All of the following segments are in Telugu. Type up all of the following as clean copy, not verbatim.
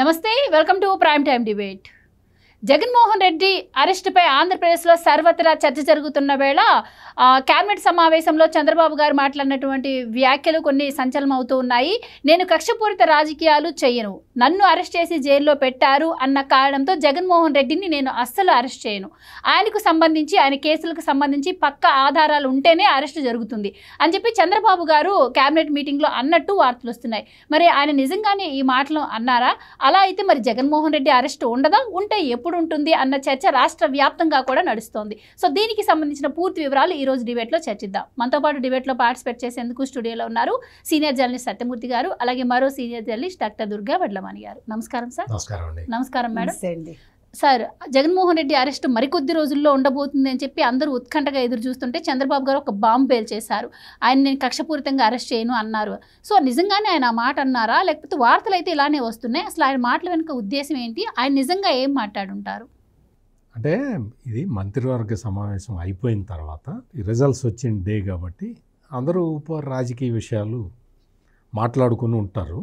నమస్తే, welcome to prime time debate. Jaganmohan Reddy అరెస్టుపై ఆంధ్రప్రదేశ్లో సర్వత్రా చర్చ జరుగుతున్న వేళ కేబినెట్ సమావేశంలో చంద్రబాబు గారు మాట్లాడినటువంటి వ్యాఖ్యలు కొన్ని సంచలనం అవుతూ ఉన్నాయి. నేను కక్షపూరిత రాజకీయాలు చేయను, నన్ను అరెస్ట్ చేసి జైల్లో పెట్టారు అన్న కారణంతో జగన్మోహన్ రెడ్డిని నేను అస్సలు అరెస్ట్ చేయను, ఆయనకు సంబంధించి ఆయన కేసులకు సంబంధించి పక్కా ఆధారాలు ఉంటేనే అరెస్ట్ జరుగుతుంది అని చెప్పి చంద్రబాబు గారు కేబినెట్ మీటింగ్లో అన్నట్టు వార్తలు వస్తున్నాయి. మరి ఆయన నిజంగానే ఈ మాటలు అన్నారా? అలా అయితే మరి జగన్మోహన్ రెడ్డి అరెస్ట్ ఉండదా, ఉంటే ఎప్పుడు ఉంటుంది అన్న చర్చ రాష్ట్ర వ్యాప్తంగా కూడా నడుస్తోంది. సో దీనికి సంబంధించిన పూర్తి వివరాలు ఈ రోజు డిబేట్లో చర్చిద్దాం. మనతో పాటు డిబేట్లో పార్టిసిపేట్ చేసేందుకు స్టూడియోలో ఉన్నారు సీనియర్ జర్నలిస్ట్ సత్యమూర్తి గారు, అలాగే మరో senior journalist doctor Durga Vadlamani గారు. నమస్కారం సార్. నమస్కారం madam. Sir, Jaganmohan Reddy arrest మరికొద్ది రోజుల్లో ఉండబోతుంది అని చెప్పి అందరూ ఉత్కంఠగా ఎదురు చూస్తుంటే చంద్రబాబు గారు ఒక బాంబు పేల్చేశారు. ఆయన నేను కక్షపూరితంగా అరెస్ట్ చేయను అన్నారు. సో నిజంగానే ఆయన ఆ మాట అన్నారా, లేకపోతే వార్తలు అయితే ఇలానే వస్తున్నాయి? అసలు ఆయన మాటల వెనుక ఉద్దేశం ఏంటి? ఆయన నిజంగా ఏం మాట్లాడుంటారు? అంటే ఇది మంత్రివర్గ సమావేశం అయిపోయిన తర్వాత రిజల్ట్స్ వచ్చిన డే కాబట్టి అందరూ రాజకీయ విషయాలు మాట్లాడుకుని ఉంటారు.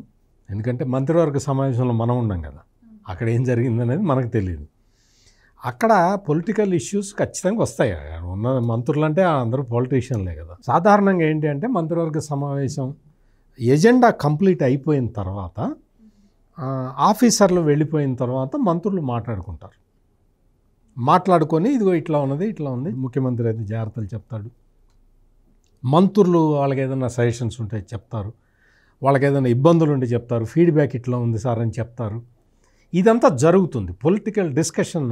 ఎందుకంటే మంత్రివర్గ సమావేశంలో మనం ఉన్నాం కదా, అక్కడ ఏం జరిగిందనేది మనకు తెలియదు. అక్కడ పొలిటికల్ ఇష్యూస్ ఖచ్చితంగా వస్తాయి. ఉన్న మంత్రులు అంటే అందరూ పొలిటీషియన్లే కదా. సాధారణంగా ఏంటి అంటే మంత్రివర్గ సమావేశం ఎజెండా కంప్లీట్ అయిపోయిన తర్వాత ఆఫీసర్లు వెళ్ళిపోయిన తర్వాత మంత్రులు మాట్లాడుకుంటారు. మాట్లాడుకొని ఇదిగో ఇట్లా ఉన్నది, ఇట్లా ఉంది, ముఖ్యమంత్రి అయితే జాగ్రత్తలు చెప్తాడు, మంత్రులు వాళ్ళకి ఏదైనా సజెషన్స్ ఉంటే చెప్తారు, వాళ్ళకి ఏదైనా ఇబ్బందులు ఉంటే చెప్తారు, ఫీడ్బ్యాక్ ఇట్లా ఉంది సార్ అని చెప్తారు. ఇదంతా జరుగుతుంది, పొలిటికల్ డిస్కషన్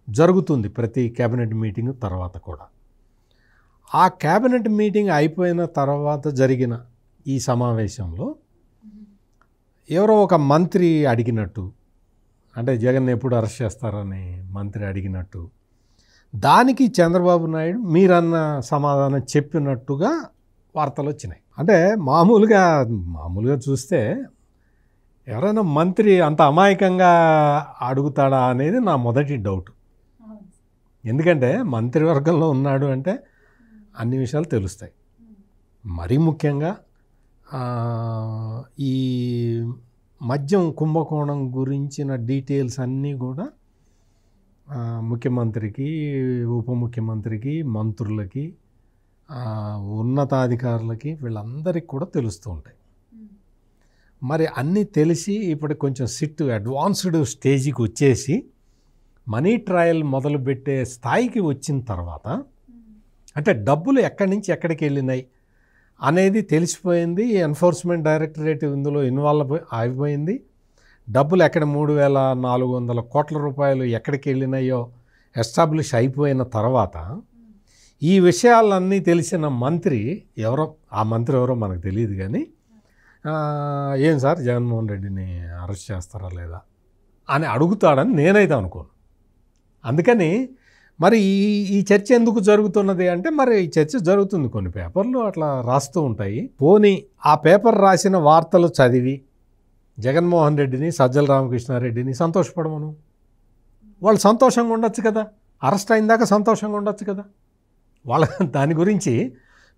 జరుగుతుంది ప్రతి క్యాబినెట్ మీటింగ్ తర్వాత కూడా. ఆ క్యాబినెట్ మీటింగ్ అయిపోయిన తర్వాత జరిగిన ఈ సమావేశంలో ఎవరో ఒక మంత్రి అడిగినట్టు, అంటే జగన్ ఎప్పుడు అరెస్ట్ చేస్తారని మంత్రి అడిగినట్టు, దానికి చంద్రబాబు నాయుడు మీరన్న సమాధానం చెప్పినట్టుగా వార్తలు వచ్చినాయి. అంటే మామూలుగా చూస్తే ఎవరైనా మంత్రి అంత అమాయకంగా అడుగుతాడా అనేది నా మొదటి డౌట్. ఎందుకంటే మంత్రివర్గంలో ఉన్నాడు అంటే అన్ని విషయాలు తెలుస్తాయి. మరీ ముఖ్యంగా ఈ మద్యం కుంభకోణం గురించిన డీటెయిల్స్ అన్నీ కూడా ముఖ్యమంత్రికి, ఉప ముఖ్యమంత్రికి, మంత్రులకి, ఉన్నతాధికారులకి, వీళ్ళందరికీ కూడా తెలుస్తూ ఉంటాయి. మరి అన్నీ తెలిసి ఇప్పుడు కొంచెం అడ్వాన్స్డ్ స్టేజ్కి వచ్చేసి మనీ ట్రయల్ మొదలుపెట్టే స్థాయికి వచ్చిన తర్వాత, అంటే డబ్బులు ఎక్కడి నుంచి ఎక్కడికి వెళ్ళినాయి అనేది తెలిసిపోయింది. ఎన్ఫోర్స్మెంట్ డైరెక్టరేట్ ఇందులో ఇన్వాల్వ్ అయిపోయింది. డబ్బులు ఎక్కడ 3,400 కోట్ల రూపాయలు ఎక్కడికి వెళ్ళినాయో ఎస్టాబ్లిష్ అయిపోయిన తర్వాత ఈ విషయాలన్నీ తెలిసిన మంత్రి ఎవరో, ఆ మంత్రి ఎవరో మనకు తెలియదు కానీ, ఏం సార్ జగన్మోహన్ రెడ్డిని అరెస్ట్ చేస్తారా లేదా అని అడుగుతాడని నేనైతే అనుకోను. అందుకని మరి ఈ చర్చ ఎందుకు జరుగుతున్నది అంటే, మరి ఈ చర్చ జరుగుతుంది, కొన్ని పేపర్లు అట్లా రాస్తూ ఉంటాయి. పోనీ ఆ పేపర్ రాసిన వార్తలు చదివి జగన్మోహన్ రెడ్డిని, సజ్జల రామకృష్ణారెడ్డిని సంతోషపడమను. వాళ్ళు సంతోషంగా ఉండొచ్చు కదా, అరెస్ట్ అయిన దాకా సంతోషంగా ఉండొచ్చు కదా. వాళ్ళ దాని గురించి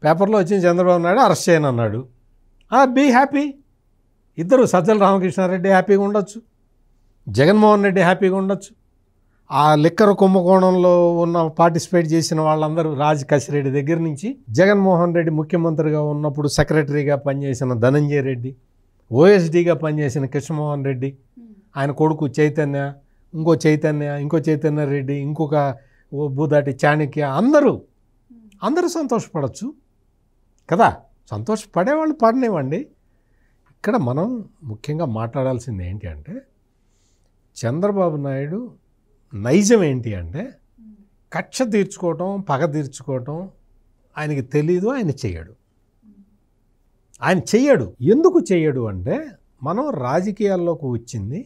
పేపర్లో వచ్చిన చంద్రబాబు నాయుడు అరెస్ట్ చేయను అన్నాడు, బీ హ్యాపీ. ఇద్దరు సజ్జల రామకృష్ణారెడ్డి హ్యాపీగా ఉండొచ్చు, జగన్మోహన్ రెడ్డి హ్యాపీగా ఉండొచ్చు. ఆ లిక్కర్ కుంభకోణంలో పార్టిసిపేట్ చేసిన వాళ్ళందరూ, రాజ్ కసిరెడ్డి దగ్గర నుంచి జగన్మోహన్ రెడ్డి ముఖ్యమంత్రిగా ఉన్నప్పుడు సెక్రటరీగా పనిచేసిన ధనంజయ రెడ్డి, ఓఎస్డీగా పనిచేసిన కృష్ణమోహన్ రెడ్డి, ఆయన కొడుకు చైతన్య, ఇంకో చైతన్య రెడ్డి, ఇంకొక భూదాటి చాణక్య, అందరూ సంతోషపడవచ్చు కదా. సంతోషపడేవాళ్ళు పడనివ్వండి. ఇక్కడ మనం ముఖ్యంగా మాట్లాడాల్సింది ఏంటి అంటే, చంద్రబాబు నాయుడు నైజం ఏంటి అంటే కక్ష తీర్చుకోవటం, పగ తీర్చుకోవటం ఆయనకి తెలీదు, ఆయన చెయ్యడు. ఎందుకు చెయ్యడు అంటే, మనం రాజకీయాల్లోకి వచ్చింది,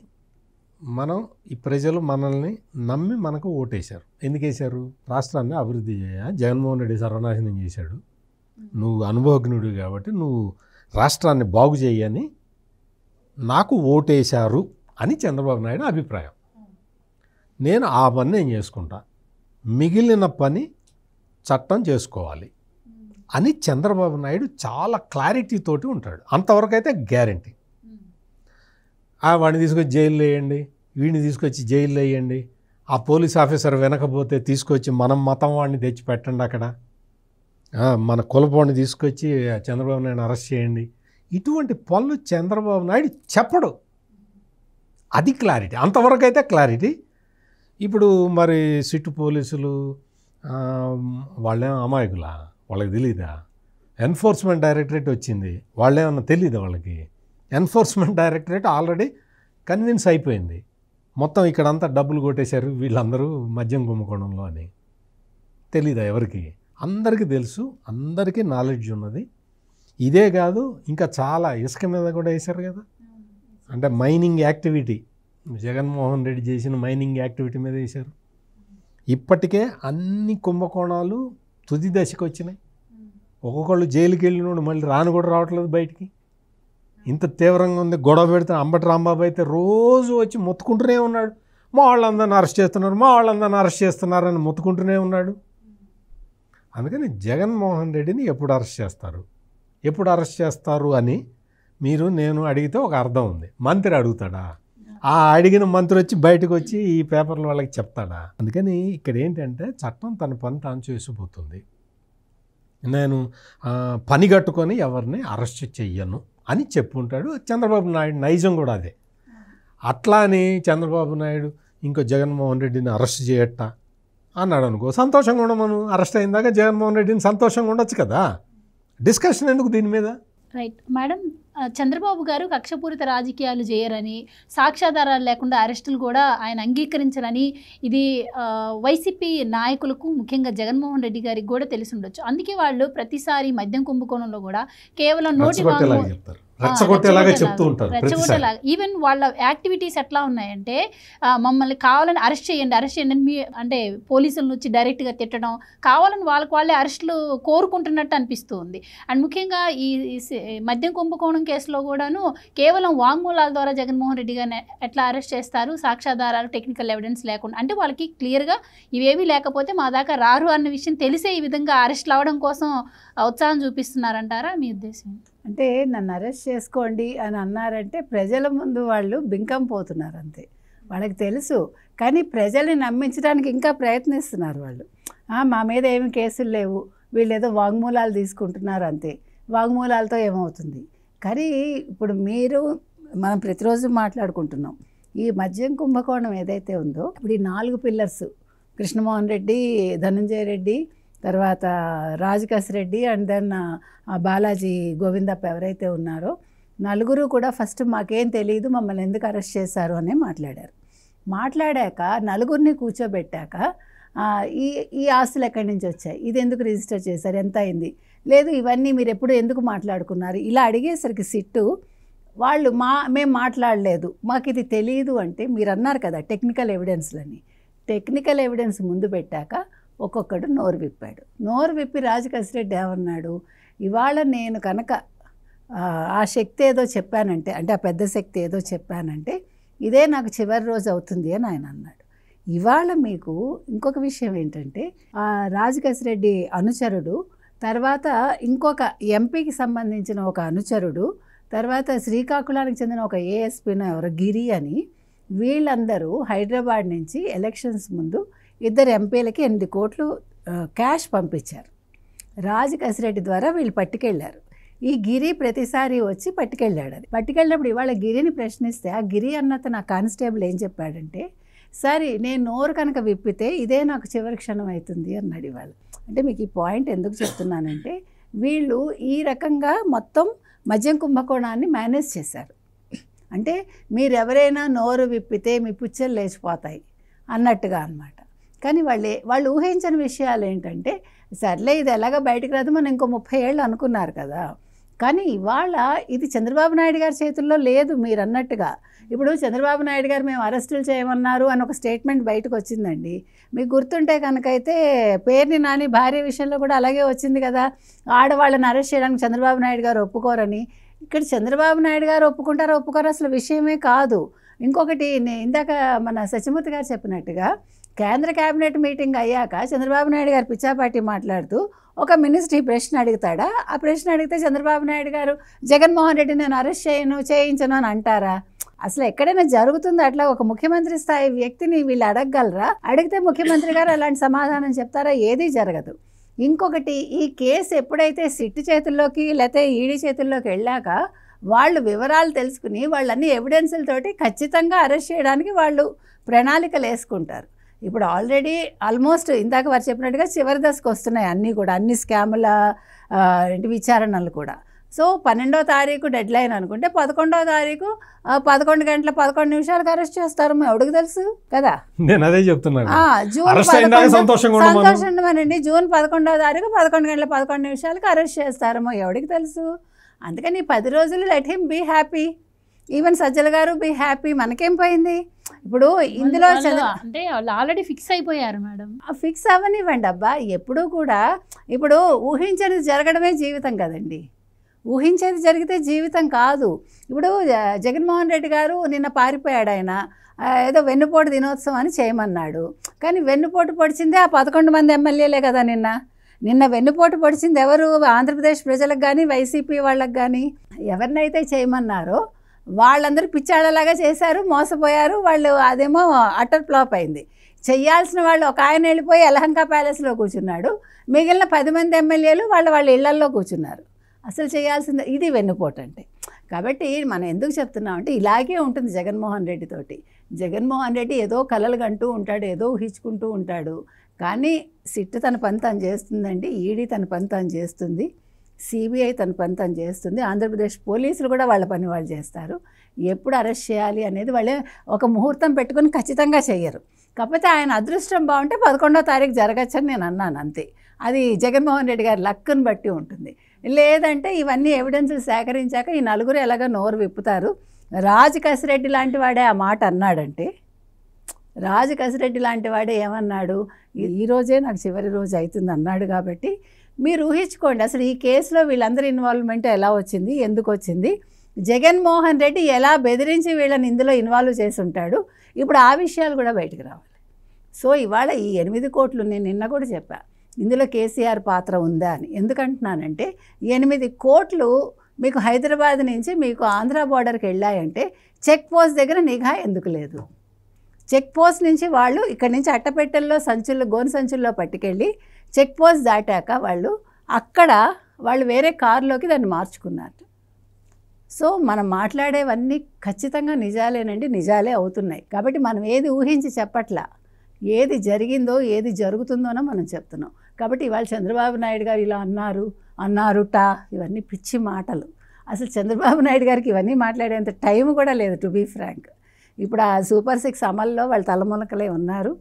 ఈ ప్రజలు మనల్ని నమ్మి మనకు ఓటేశారు. ఎందుకు వేశారు? రాష్ట్రాన్ని అభివృద్ధి జగన్మోహన్ రెడ్డి సర్వనాశనం చేశాడు, నువ్వు అనుభవజ్ఞుడు కాబట్టి నువ్వు రాష్ట్రాన్ని బాగు చేయని నాకు ఓటేశారు అని చంద్రబాబు నాయుడు అభిప్రాయం. నేను ఆ పని నేను చేసుకుంటా, మిగిలిన పని చట్టం చేసుకోవాలి అని చంద్రబాబు నాయుడు చాలా క్లారిటీతోటి ఉంటాడు. అంతవరకు అయితే గ్యారంటీ. వాడిని తీసుకొచ్చి జైల్లో వేయండి, వీడిని తీసుకొచ్చి జైల్లో వేయండి, ఆ పోలీస్ ఆఫీసర్ వెనకపోతే తీసుకొచ్చి మనం మతం వాడిని తెచ్చి పెట్టండి అక్కడ, మన కులపోడిని తీసుకొచ్చి చంద్రబాబు నాయుడు అరెస్ట్ చేయండి. ఇటువంటి పనులు చంద్రబాబు నాయుడు చెప్పడు. అది క్లారిటీ, అంతవరకు అయితే క్లారిటీ. ఇప్పుడు మరి సిట్టు పోలీసులు వాళ్ళేమో అమాయకులా, వాళ్ళకి తెలీదా? ఎన్ఫోర్స్మెంట్ డైరెక్టరేట్ వచ్చింది, వాళ్ళేమన్నా తెలీదా వాళ్ళకి? ఎన్ఫోర్స్మెంట్ డైరెక్టరేట్ ఆల్రెడీ కన్విన్స్ అయిపోయింది, మొత్తం ఇక్కడంతా డబ్బులు కొట్టేశారు వీళ్ళందరూ మద్యం కుంభకోణంలో అని. తెలీదా ఎవరికి? అందరికీ తెలుసు, అందరికీ నాలెడ్జ్ ఉన్నది. ఇదే కాదు, ఇంకా చాలా ఇసుక మీద కూడా వేశారు కదా, అంటే మైనింగ్ యాక్టివిటీ, జగన్మోహన్ రెడ్డి చేసిన మైనింగ్ యాక్టివిటీ మీద వేశారు. ఇప్పటికే అన్ని కుంభకోణాలు తుది దశకు వచ్చినాయి. ఒక్కొక్కళ్ళు జైలుకి వెళ్ళినోడు మళ్ళీ రాను కూడా రావట్లేదు బయటికి. ఇంత తీవ్రంగా ఉంది. గొడవ పెడితే అంబటి రాంబాబు అయితే రోజు వచ్చి మొత్తుకుంటూనే ఉన్నాడు, మా వాళ్ళందరిని అరెస్ట్ చేస్తున్నారు, మా వాళ్ళందరిని అరెస్ట్ చేస్తున్నారని మొత్తుకుంటూనే ఉన్నాడు. అందుకని జగన్మోహన్ రెడ్డిని ఎప్పుడు అరెస్ట్ చేస్తారు, ఎప్పుడు అరెస్ట్ చేస్తారు అని మీరు నేను అడిగితే ఒక అర్థం ఉంది. మంత్రి అడుగుతాడా? ఆ అడిగిన మంత్రి వచ్చి బయటకు వచ్చి ఈ పేపర్లు వాళ్ళకి చెప్తాడా? అందుకని ఇక్కడ ఏంటంటే చట్టం తన పని తాను చేసిపోతుంది. నేను పని కట్టుకొని ఎవరిని అరెస్ట్ చెయ్యను అని చెప్పుంటాడు చంద్రబాబు నాయుడు. నైజం కూడా అదే. అట్లా అని చంద్రబాబు నాయుడు ఇంకో జగన్మోహన్ రెడ్డిని అరెస్ట్ చేయట్ట అన్నాడు అనుకో, సంతోషంగా ఉండమను. అరెస్ట్ అయిందాక జగన్మోహన్ రెడ్డిని సంతోషంగా ఉండొచ్చు కదా, డిస్కషన్ ఎందుకు దీని మీద? రైట్ మేడం, చంద్రబాబు గారు కక్షపూరిత రాజకీయాలు చేయరని, సాక్ష్యాధారాలు లేకుండా అరెస్టులు కూడా ఆయన అంగీకరించరని ఇది వైసీపీ నాయకులకు, ముఖ్యంగా జగన్మోహన్ రెడ్డి గారికి కూడా తెలిసి ఉండొచ్చు. అందుకే వాళ్ళు ప్రతిసారి మద్యం కుంభకోణంలో కూడా కేవలం నోటి రెచ్చగొట్టేలాగా, ఈవెన్ వాళ్ళ యాక్టివిటీస్ ఎట్లా ఉన్నాయంటే మమ్మల్ని కావాలని అరెస్ట్ చేయండి అని మీ అంటే పోలీసుల నుంచి డైరెక్ట్గా తిట్టడం, కావాలని వాళ్ళే అరెస్టులు కోరుకుంటున్నట్టు అనిపిస్తూ ఉంది. అండ్ ముఖ్యంగా ఈ మద్యం కుంభకోణం కేసులో కూడాను కేవలం వాంగ్మూలాల ద్వారా జగన్మోహన్ రెడ్డి గారిని ఎట్లా అరెస్ట్ చేస్తారు, సాక్ష్యాధారాలు టెక్నికల్ ఎవిడెన్స్ లేకుండా, అంటే వాళ్ళకి క్లియర్గా ఇవేమీ లేకపోతే మా దాకా రారు అన్న విషయం తెలిసే ఈ విధంగా అరెస్ట్లు అవడం కోసం ఉత్సాహం చూపిస్తున్నారంటారా? మీ ఉద్దేశం? అంటే నన్ను అరెస్ట్ చేసుకోండి అని అన్నారంటే ప్రజల ముందు వాళ్ళు బింకం పోతున్నారు అంతే. వాళ్ళకి తెలుసు, కానీ ప్రజల్ని నమ్మించడానికి ఇంకా ప్రయత్నిస్తున్నారు వాళ్ళు. మా మీద ఏమి కేసులు లేవు, వీళ్ళు ఏదో వాంగ్మూలాలు తీసుకుంటున్నారు అంతే. వాంగ్మూలాలతో ఏమవుతుంది? కానీ ఇప్పుడు మనం ప్రతిరోజు మాట్లాడుకుంటున్నాం ఈ మద్యం కుంభకోణం ఏదైతే ఉందో, ఇప్పుడు ఈ 4 పిల్లర్స్ కృష్ణమోహన్ రెడ్డి, ధనంజయ రెడ్డి, తర్వాత రాజకేశ్ రెడ్డి అండ్ దెన్ బాలాజీ గోవిందప్ప ఎవరైతే ఉన్నారో, నలుగురు కూడా ఫస్ట్ మాకేం తెలియదు, మమ్మల్ని ఎందుకు అరెస్ట్ చేశారు అని మాట్లాడాక నలుగురిని కూర్చోబెట్టాక ఈ ఆస్తులు ఎక్కడి నుంచి వచ్చాయి, ఇది ఎందుకు రిజిస్టర్ చేశారు, ఎంత అయింది, లేదు ఇవన్నీ మీరు ఎప్పుడు ఎందుకు మాట్లాడుకున్నారు, ఇలా అడిగేసరికి సిట్టు వాళ్ళు మేము మాట్లాడలేదు, మాకు ఇది తెలియదు అంటే, మీరు అన్నారు కదా టెక్నికల్ ఎవిడెన్స్ ముందు పెట్టాక ఒక్కొక్కడు నోరు విప్పి రాజకేశ్ రెడ్డి ఏమన్నాడు, ఇవాళ నేను కనుక ఆ శక్తి ఏదో చెప్పానంటే, అంటే ఆ పెద్ద శక్తి ఏదో చెప్పానంటే ఇదే నాకు చివరి రోజు అవుతుంది అని ఆయన అన్నాడు. ఇవాళ మీకు ఇంకొక విషయం ఏంటంటే, రాజకేశ్ రెడ్డి అనుచరుడు, తర్వాత ఇంకొక ఎంపీకి సంబంధించిన ఒక అనుచరుడు, తర్వాత శ్రీకాకుళానికి చెందిన ఒక ఏఎస్పీనో ఎవరో గిరి అని, వీళ్ళందరూ హైదరాబాద్ నుంచి ఎలక్షన్స్ ముందు 2 ఎంపీలకి 8 కోట్లు క్యాష్ పంపించారు. రాజకేశ్ రెడ్డి ద్వారా వీళ్ళు పట్టుకెళ్ళారు. ఈ గిరి ప్రతిసారి వచ్చి పట్టుకెళ్ళాడు. అది పట్టుకెళ్ళినప్పుడు ఇవాళ గిరిని ప్రశ్నిస్తే ఆ గిరి అన్నతను ఆ కానిస్టేబుల్ ఏం చెప్పాడంటే, సరే నేను నోరు కనుక విప్పితే ఇదే నాకు చివరి క్షణం అవుతుంది అన్నాడు ఇవాళ. అంటే మీకు ఈ పాయింట్ ఎందుకు చెప్తున్నానంటే, వీళ్ళు ఈ రకంగా మొత్తం మద్యం కుంభకోణాన్ని మేనేజ్ చేశారు. అంటే మీరు ఎవరైనా నోరు విప్పితే మీ పుచ్చలు లేచిపోతాయి అన్నట్టుగా అన్నమాట. కానీ వాళ్ళు ఊహించని విషయాలు ఏంటంటే, సర్లే ఇది ఎలాగ బయటకు రాదు, మనం ఇంకో 30 ఏళ్ళు అనుకున్నారు కదా, కానీ ఇవాళ ఇది చంద్రబాబు నాయుడు గారి చేతుల్లో లేదు. మీరు అన్నట్టుగా ఇప్పుడు చంద్రబాబు నాయుడు గారు మేము అరెస్టులు చేయమన్నారు అని ఒక స్టేట్మెంట్ బయటకు వచ్చిందండి. మీకు గుర్తుంటే కనుకైతే పేర్ని నాని భార్య విషయంలో కూడా అలాగే వచ్చింది కదా, ఆడవాళ్ళని అరెస్ట్ చేయడానికి చంద్రబాబు నాయుడు గారు ఒప్పుకోరని. ఇక్కడ చంద్రబాబు నాయుడు గారు ఒప్పుకోరు అసలు విషయమే కాదు. ఇంకొకటి ఇందాక మన సత్యమూర్తి గారు చెప్పినట్టుగా కేంద్ర కేబినెట్ మీటింగ్ అయ్యాక చంద్రబాబు నాయుడు గారు పిచ్చాపాటి మాట్లాడుతూ ఒక మినిస్టర్ ఈ ప్రశ్న అడుగుతాడా? ఆ ప్రశ్న అడిగితే చంద్రబాబు నాయుడు గారు జగన్మోహన్ రెడ్డి నేను అరెస్ట్ చేయించను అని అంటారా? అసలు ఎక్కడైనా జరుగుతుందో అట్లా ఒక ముఖ్యమంత్రి స్థాయి వ్యక్తిని వీళ్ళు అడగగలరా? అడిగితే ముఖ్యమంత్రి గారు అలాంటి సమాధానం చెప్తారా? ఏదీ జరగదు. ఇంకొకటి, ఈ కేసు ఎప్పుడైతే సిట్ చేతుల్లోకి లేకపోతే ఈడీ చేతుల్లోకి వెళ్ళాక వాళ్ళు వివరాలు తెలుసుకుని వాళ్ళన్ని ఎవిడెన్సులతోటి ఖచ్చితంగా అరెస్ట్ చేయడానికి వాళ్ళు ప్రణాళికలు వేసుకుంటారు. ఇప్పుడు ఆల్రెడీ ఆల్మోస్ట్ ఇందాక వారు చెప్పినట్టుగా చివరి దశకు వస్తున్నాయి అన్నీ కూడా, అన్ని స్కాముల విచారణలు కూడా. సో 12వ తారీఖు డెడ్ లైన్ అనుకుంటే 11వ తారీఖు 11 గంటల 11 నిమిషాలకు అరెస్ట్ చేస్తారు. ఎవరికి తెలుసు కదా? నేను అదే చెప్తున్నాను. జూన్ సంతోషమనండి, జూన్ 11వ తారీఖు 11 గంటల 11 నిమిషాలకు అరెస్ట్ చేస్తారేమో, ఎవరికి తెలుసు? అందుకని 10 రోజులు let him be happy. Even Sajjala గారు బీ హ్యాపీ, మనకేం పోయింది? ఇప్పుడు ఇందులో అంటే వాళ్ళు ఆల్రెడీ ఫిక్స్ అయిపోయారు మేడం. ఫిక్స్ అవ్వనివ్వండి అబ్బా. ఎప్పుడూ కూడా ఇప్పుడు ఊహించేది జరగడమే జీవితం కదండి. ఊహించేది జరిగితే జీవితం కాదు. ఇప్పుడు జగన్మోహన్ రెడ్డి గారు నిన్న పారిపోయాడు. ఆయన ఏదో వెన్నుపోటు దినోత్సవం అని చేయమన్నాడు. కానీ వెన్నుపోటు పొడిచిందే ఆ 11 మంది ఎమ్మెల్యేలే కదా. నిన్న వెన్నుపోటు పొడిచింది ఎవరు? ఆంధ్రప్రదేశ్ ప్రజలకు కానీ వైసీపీ వాళ్ళకి కానీ. ఎవరినైతే చేయమన్నారో వాళ్ళందరూ పిచ్చాళ్ళలాగా చేశారు, మోసపోయారు వాళ్ళు. అదేమో అటర్ ఫ్లాప్ అయింది. చెయ్యాల్సిన వాళ్ళు ఒక ఆయన వెళ్ళిపోయి యలహంక ప్యాలెస్లో కూర్చున్నాడు, మిగిలిన 10 మంది ఎమ్మెల్యేలు వాళ్ళ ఇళ్లల్లో కూర్చున్నారు. అసలు చేయాల్సింది ఇది వెన్నుపోటు అంటే. కాబట్టి మనం ఎందుకు చెప్తున్నామంటే ఇలాగే ఉంటుంది జగన్మోహన్ రెడ్డితోటి. జగన్మోహన్ రెడ్డి ఏదో కలలు కంటూ ఉంటాడు, ఏదో ఊహించుకుంటూ ఉంటాడు. కానీ సిట్ తన పని తను చేస్తుందండి, ఈడీ తన పని తను చేస్తుంది, సిబిఐ తన పని తను చేస్తుంది, ఆంధ్రప్రదేశ్ పోలీసులు కూడా వాళ్ళ పని వాళ్ళు చేస్తారు. ఎప్పుడు అరెస్ట్ చేయాలి అనేది వాళ్ళే ఒక ముహూర్తం పెట్టుకొని ఖచ్చితంగా చెయ్యరు. కాకపోతే ఆయన అదృష్టం బాగుంటే 11వ తారీఖు జరగచ్చని నేను అన్నాను అంతే. అది జగన్మోహన్ రెడ్డి గారి లక్కును బట్టి ఉంటుంది. లేదంటే ఇవన్నీ ఎవిడెన్సులు సేకరించాక ఈ నలుగురు ఎలాగో నోరు విప్పుతారు. రాజు కసిరెడ్డి లాంటి వాడే ఆ మాట అన్నాడంటే, రాజు కసిరెడ్డి లాంటి వాడే ఏమన్నాడు, ఈరోజే నాకు చివరి రోజు అవుతుంది అన్నాడు. కాబట్టి మీరు ఊహించుకోండి అసలు ఈ కేసులో వీళ్ళందరి ఇన్వాల్వ్మెంట్ ఎలా వచ్చింది, ఎందుకు వచ్చింది, జగన్మోహన్ రెడ్డి ఎలా బెదిరించి వీళ్ళని ఇందులో ఇన్వాల్వ్ చేసి ఉంటాడు. ఇప్పుడు ఆ విషయాలు కూడా బయటకు రావాలి. సో ఇవాళ ఈ 8 కోట్లు నేను నిన్న కూడా చెప్పాను, ఇందులో కేసీఆర్ పాత్ర ఉందా అని. ఎందుకంటున్నానంటే 8 కోట్లు మీకు హైదరాబాద్ నుంచి మీకు ఆంధ్ర బోర్డర్కి వెళ్ళాయంటే చెక్ పోస్ట్ దగ్గర నిఘా ఎందుకు లేదు? చెక్ పోస్ట్ నుంచి వాళ్ళు ఇక్కడి నుంచి అట్టపెట్టెల్లో సంచుల్లో గోను సంచుల్లో పట్టుకెళ్ళి చెక్ పోస్ట్ దాటాక వాళ్ళు వేరే కారులోకి దాన్ని మార్చుకున్నారు. సో మనం మాట్లాడేవన్నీ ఖచ్చితంగా నిజాలేనండి, నిజాలే అవుతున్నాయి. కాబట్టి మనం ఏది ఊహించి చెప్పట్లా, ఏది జరిగిందో ఏది జరుగుతుందోనో మనం చెప్తున్నాం. కాబట్టి ఇవాళ చంద్రబాబు నాయుడు గారు ఇలా అన్నారుట ఇవన్నీ పిచ్చి మాటలు. అసలు చంద్రబాబు నాయుడు గారికి ఇవన్నీ మాట్లాడేంత టైం కూడా లేదు టు బీ ఫ్రాంక్. ఇప్పుడు ఆ సూపర్ 6 అమల్లో వాళ్ళు తలమునకలే ఉన్నారు.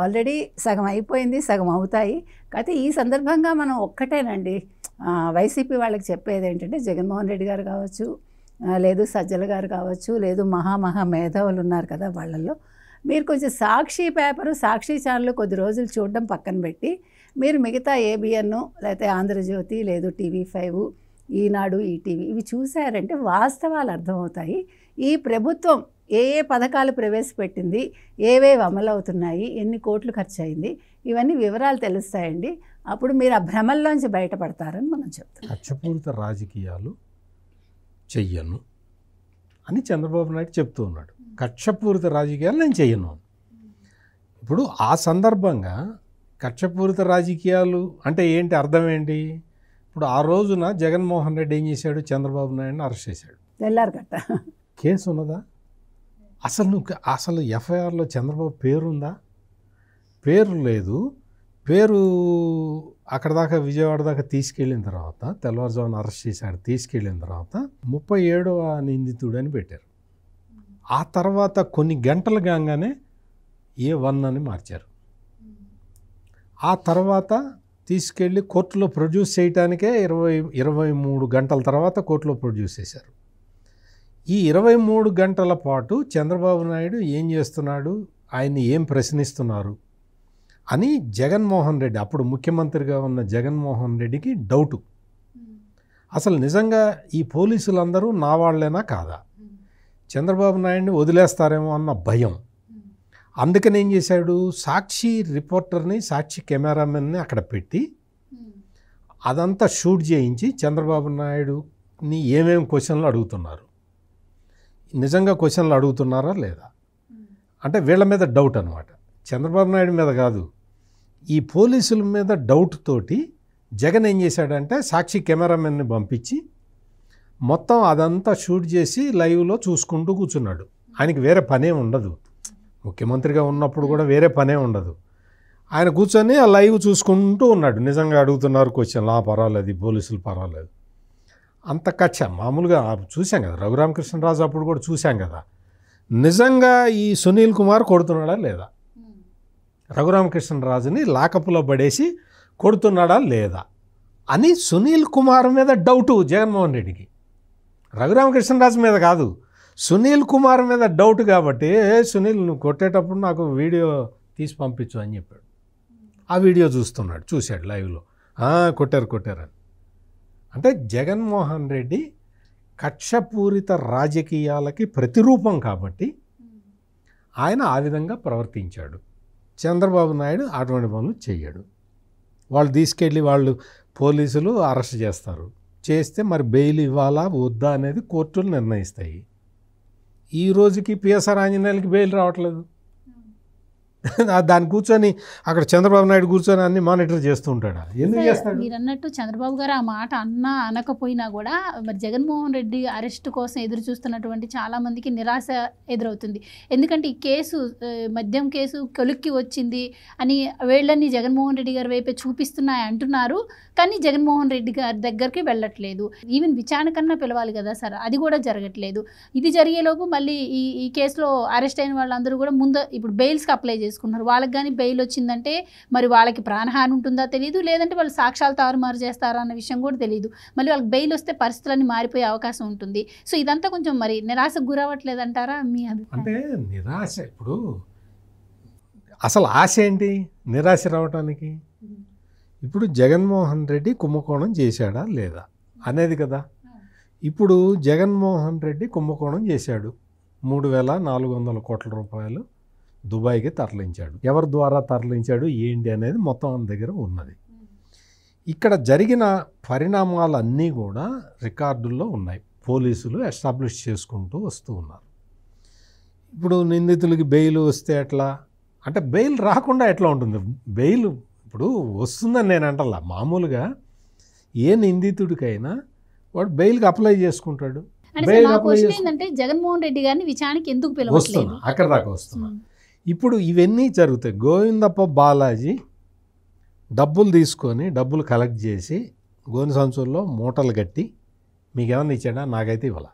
ఆల్రెడీ సగం అయిపోయింది, సగం అవుతాయి. కాకపోతే ఈ సందర్భంగా మనం ఒక్కటేనండి వైసీపీ వాళ్ళకి చెప్పేది ఏంటంటే, జగన్మోహన్ రెడ్డి గారు కావచ్చు, లేదు సజ్జల గారు కావచ్చు, లేదు మహా మేధావులు ఉన్నారు కదా వాళ్ళల్లో, మీరు కొంచెం సాక్షి పేపరు, సాక్షి ఛానల్ కొద్ది రోజులు చూడడం పక్కన పెట్టి మీరు మిగతా ఏబిఎన్ లేకపోతే ఆంధ్రజ్యోతి, లేదు TV5, ఈనాడు, ఈటీవీ ఇవి చూశారంటే వాస్తవాలు అర్థమవుతాయి. ఈ ప్రభుత్వం ఏ పథకాలు ప్రవేశపెట్టింది, ఏవేవి అమలవుతున్నాయి, ఎన్ని కోట్లు ఖర్చు అయింది, ఇవన్నీ వివరాలు తెలుస్తాయండి. అప్పుడు మీరు ఆ భ్రమల్లోంచి బయటపడతారని మనం చెప్తాం. కక్షపూరిత రాజకీయాలు చెయ్యను అని చంద్రబాబు నాయుడు చెప్తూ ఉన్నాడు. కక్షపూరిత రాజకీయాలు నేను చెయ్యను. ఇప్పుడు ఆ సందర్భంగా కక్షపూరిత రాజకీయాలు అంటే ఏంటి, అర్థం ఏంటి? ఇప్పుడు ఆ రోజున జగన్మోహన్ రెడ్డి ఏం చేశాడు, చంద్రబాబు నాయుడుని అరెస్ట్ చేశాడు. తెల్లారగట్ట కేసు ఉన్నదా? అసలు ఎఫ్ఐఆర్లో చంద్రబాబు పేరుందా? పేరు లేదు. పేరు అక్కడ దాకా విజయవాడ దాకా తీసుకెళ్ళిన తర్వాత తెల్లవారుజామున అరెస్ట్ చేశాడు. తీసుకెళ్ళిన తర్వాత 37వ నిందితుడు అని పెట్టారు. ఆ తర్వాత కొన్ని గంటలు కాగానే A1 అని మార్చారు. ఆ తర్వాత తీసుకెళ్ళి కోర్టులో ప్రొడ్యూస్ చేయడానికే 23 గంటల తర్వాత కోర్టులో ప్రొడ్యూస్ చేశారు. ఈ 23 గంటల పాటు చంద్రబాబు నాయుడు ఏం చేస్తున్నాడు, ఆయన్ని ఏం ప్రశ్నిస్తున్నారు అని జగన్మోహన్ రెడ్డి, అప్పుడు ముఖ్యమంత్రిగా ఉన్న జగన్మోహన్ రెడ్డికి డౌటు. అసలు నిజంగా ఈ పోలీసులందరూ నా వాళ్ళేనా కాదా, చంద్రబాబు నాయుడిని వదిలేస్తారేమో అన్న భయం. అందుకని ఏం చేశాడు, సాక్షి రిపోర్టర్ని, సాక్షి కెమెరామెన్ని అక్కడ పెట్టి అదంతా షూట్ చేయించి చంద్రబాబు నాయుడుని ఏమేమి క్వశ్చన్లు అడుగుతున్నారు. నిజంగా క్వశ్చన్లు అడుగుతున్నారా లేదా, అంటే వీళ్ళ మీద డౌట్ అనమాట, చంద్రబాబు నాయుడు మీద కాదు, ఈ పోలీసుల మీద డౌట్ తోటి జగన్ ఏం చేశాడంటే సాక్షి కెమెరామెన్ని పంపించి మొత్తం అదంతా షూట్ చేసి లైవ్లో చూసుకుంటూ కూర్చున్నాడు. ఆయనకి వేరే పనే ఉండదు, ముఖ్యమంత్రిగా ఉన్నప్పుడు కూడా వేరే పనే ఉండదు. ఆయన కూర్చొని ఆ లైవ్ చూసుకుంటూ ఉన్నాడు. నిజంగా అడుగుతున్నారు క్వశ్చన్లు, పర్వాలేదు పోలీసులు పర్వాలేదు, అంత కచ్చ మామూలుగా చూసాం కదా, రఘురామకృష్ణరాజు అప్పుడు కూడా చూసాం కదా, నిజంగా ఈ సునీల్ కుమార్ కొడుతున్నాడా లేదా, రఘురామకృష్ణరాజుని లాకప్లో పడేసి కొడుతున్నాడా లేదా అని సునీల్ కుమార్ మీద డౌటు జగన్మోహన్ రెడ్డికి, రఘురామకృష్ణరాజు మీద కాదు, సునీల్ కుమార్ మీద డౌట్. కాబట్టి సునీల్ నువ్వు కొట్టేటప్పుడు నాకు వీడియో తీసి పంపించు అని చెప్పాడు. ఆ వీడియో చూస్తున్నాడు, చూశాడు లైవ్లో, కొట్టారని. అంటే జగన్మోహన్ రెడ్డి కక్షపూరిత రాజకీయాలకి ప్రతిరూపం కాబట్టి ఆయన ఆ విధంగా ప్రవర్తించాడు. చంద్రబాబు నాయుడు అటువంటి పనులు చేయడు. వాళ్ళు తీసుకెళ్ళి పోలీసులు అరెస్ట్ చేస్తారు, చేస్తే మరి బెయిల్ ఇవ్వాలా వద్దా అనేది కోర్టులు నిర్ణయిస్తాయి. ఈ రోజుకి పిఎస్ఆర్ ఆంజనేయులకి బెయిల్ రావట్లేదు. దాన్ని కూర్చొని అక్కడ చంద్రబాబు నాయుడు కూర్చొని అన్ని మానిటర్ చేస్తూ ఉంటాడా, ఎందుకు చేస్తాడు? మీరు అన్నట్టు చంద్రబాబు గారు ఆ మాట అనకపోయినా కూడా మరి జగన్మోహన్ రెడ్డి అరెస్ట్ కోసం ఎదురు చూస్తున్నటువంటి చాలామందికి నిరాశ ఎదురవుతుంది. ఎందుకంటే ఈ కేసు మద్యం కేసు కొలిక్కి వచ్చింది అని వేళ్ళని జగన్మోహన్ రెడ్డి గారి వైపే చూపిస్తున్నాయి అంటున్నారు, కానీ జగన్మోహన్ రెడ్డి గారి దగ్గరికి వెళ్ళట్లేదు. ఈవెన్ విచారణ కన్నా పిలవాలి కదా సార్, అది కూడా జరగట్లేదు. ఇది జరిగేలోపు మళ్ళీ ఈ కేసులో అరెస్ట్ అయిన వాళ్ళందరూ కూడా ఇప్పుడు బెయిల్స్కి అప్లై చేసుకున్నారు. వాళ్ళకి కానీ బెయిల్ వచ్చిందంటే మరి వాళ్ళకి ప్రాణహాని ఉంటుందా తెలియదు, లేదంటే వాళ్ళు సాక్ష్యాలు తారుమారు చేస్తారా అన్న విషయం కూడా తెలియదు. మళ్ళీ వాళ్ళకి బెయిల్ వస్తే పరిస్థితులన్నీ మారిపోయే అవకాశం ఉంటుంది. సో ఇదంతా కొంచెం మరి నిరాశకు గురవ్వట్లేదంటారా మీ అభిప్రాయం? అంటే నిరాశ, ఇప్పుడు అసలు ఆశ ఏంటి నిరాశ రావటానికి? ఇప్పుడు జగన్మోహన్ రెడ్డి కుంభకోణం చేశాడా లేదా అనేది కదా. ఇప్పుడు జగన్మోహన్ రెడ్డి కుంభకోణం చేశాడు, 3,400 కోట్ల రూపాయలు దుబాయ్కి తరలించాడు. ఎవరి ద్వారా తరలించాడు ఏంటి అనేది మొత్తం మన దగ్గర ఉన్నది. ఇక్కడ జరిగిన పరిణామాలన్నీ కూడా రికార్డుల్లో ఉన్నాయి, పోలీసులు ఎస్టాబ్లిష్ చేసుకుంటూ వస్తూ ఉన్నారు. ఇప్పుడు నిందితులకి బెయిల్ వస్తే ఎట్లా అంటే, బెయిల్ రాకుండా ఎట్లా ఉంటుంది? బెయిల్ ఇప్పుడు వస్తుందని నేను అంటలా, మామూలుగా ఏ నిందితుడికైనా వాడు బెయిల్కి అప్లై చేసుకుంటాడు. ఏంటంటే జగన్మోహన్ రెడ్డి గారిని విచారణకి ఎందుకు పిలవట్లేదు? అక్కడ దాకా వస్తున్నా. ఇప్పుడు ఇవన్నీ జరుగుతాయి. గోవిందప్ప బాలాజీ డబ్బులు తీసుకొని డబ్బులు కలెక్ట్ చేసి గోని సంచుల్లో మూటలు కట్టి మీకేమన్నా ఇచ్చాడా? నాకైతే ఇవ్వాల.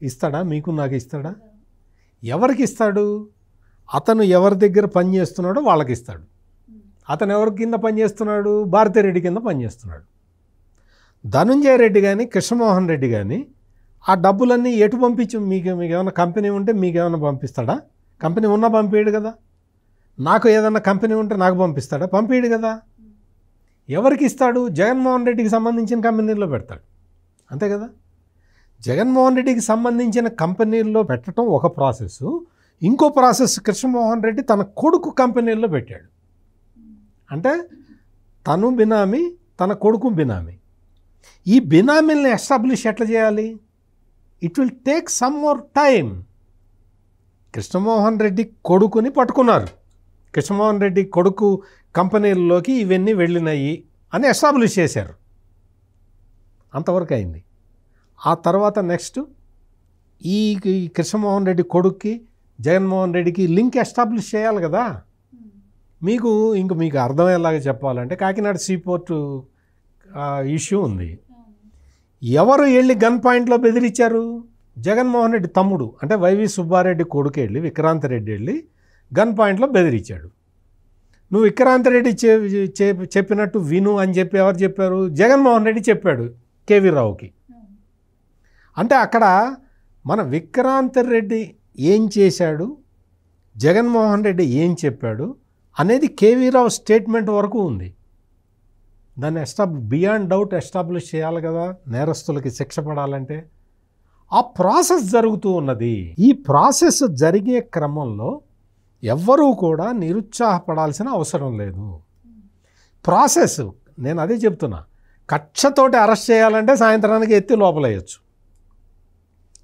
ఇస్తాడా? మీకు నాకు ఇస్తాడా? ఎవరికి ఇస్తాడు? అతను ఎవరి దగ్గర పని చేస్తున్నాడో వాళ్ళకి ఇస్తాడు. అతను ఎవరి కింద పనిచేస్తున్నాడు? భారతిరెడ్డి కింద పనిచేస్తున్నాడు. ధనుంజయ రెడ్డి కానీ కృష్ణమోహన్ రెడ్డి కానీ ఆ డబ్బులన్నీ ఎటు పంపించు? మీకేమైనా కంపెనీ ఉంటే మీకేమైనా పంపిస్తాడా? కంపెనీ ఉన్నా పంపించాడు కదా. నాకు ఏదన్నా కంపెనీ ఉంటే నాకు పంపిస్తాడా? పంపించాడు కదా. ఎవరికి ఇస్తాడు? జగన్మోహన్ రెడ్డికి సంబంధించిన కంపెనీల్లో పెడతాడు, అంతే కదా. జగన్మోహన్ రెడ్డికి సంబంధించిన కంపెనీల్లో పెట్టడం ఒక ప్రాసెస్. ఇంకో ప్రాసెస్ కృష్ణమోహన్ రెడ్డి తన కొడుకు కంపెనీల్లో పెట్టాడు. అంటే తను బినామీ, తన కొడుకు బినామీ. ఈ బినామీల్ని ఎస్టాబ్లిష్ ఎట్లా చేయాలి? It will take some more time. Krishnamohan Reddy కొడుకుని పట్టుకున్నారు, కృష్ణమోహన్ రెడ్డి కొడుకు కంపెనీల్లోకి ఇవన్నీ వెళ్ళినాయి అని ఎస్టాబ్లిష్ చేశారు, అంతవరకు అయింది. ఆ తర్వాత నెక్స్ట్ ఈ కృష్ణమోహన్ రెడ్డి కొడుక్కి జగన్మోహన్ రెడ్డికి లింక్ ఎస్టాబ్లిష్ చేయాలి కదా. మీకు అర్థమయ్యేలాగా చెప్పాలంటే కాకినాడ సీపోర్టు ఇష్యూ ఉంది. ఎవరు వెళ్ళి గన్ పాయింట్లో బెదిరించారు? జగన్మోహన్ రెడ్డి తమ్ముడు అంటే వైవి సుబ్బారెడ్డి కొడుకు వెళ్ళి విక్రాంత్ రెడ్డి వెళ్ళి గన్ పాయింట్లో బెదిరించాడు. నువ్వు విక్రాంత్ రెడ్డి చెప్పినట్టు విను అని చెప్పి ఎవరు చెప్పారు? జగన్మోహన్ రెడ్డి చెప్పాడు కేవీ రావుకి. అంటే అక్కడ మన విక్రాంత్ రెడ్డి ఏం చేశాడు, జగన్మోహన్ రెడ్డి ఏం చెప్పాడు అనేది కేవీ రావు స్టేట్మెంట్ వరకు ఉంది. దాన్ని బియాండ్ డౌట్ ఎస్టాబ్లిష్ చేయాలి కదా నేరస్తులకి శిక్ష పడాలంటే. ఆ ప్రాసెస్ జరుగుతూ ఉన్నది. ఈ ప్రాసెస్ జరిగే క్రమంలో ఎవ్వరూ కూడా నిరుత్సాహపడాల్సిన అవసరం లేదు. ప్రాసెస్ నేను అదే చెప్తున్నా, కక్షతోటి అరెస్ట్ చేయాలంటే సాయంత్రానికి ఎత్తి లోపలేయచ్చు.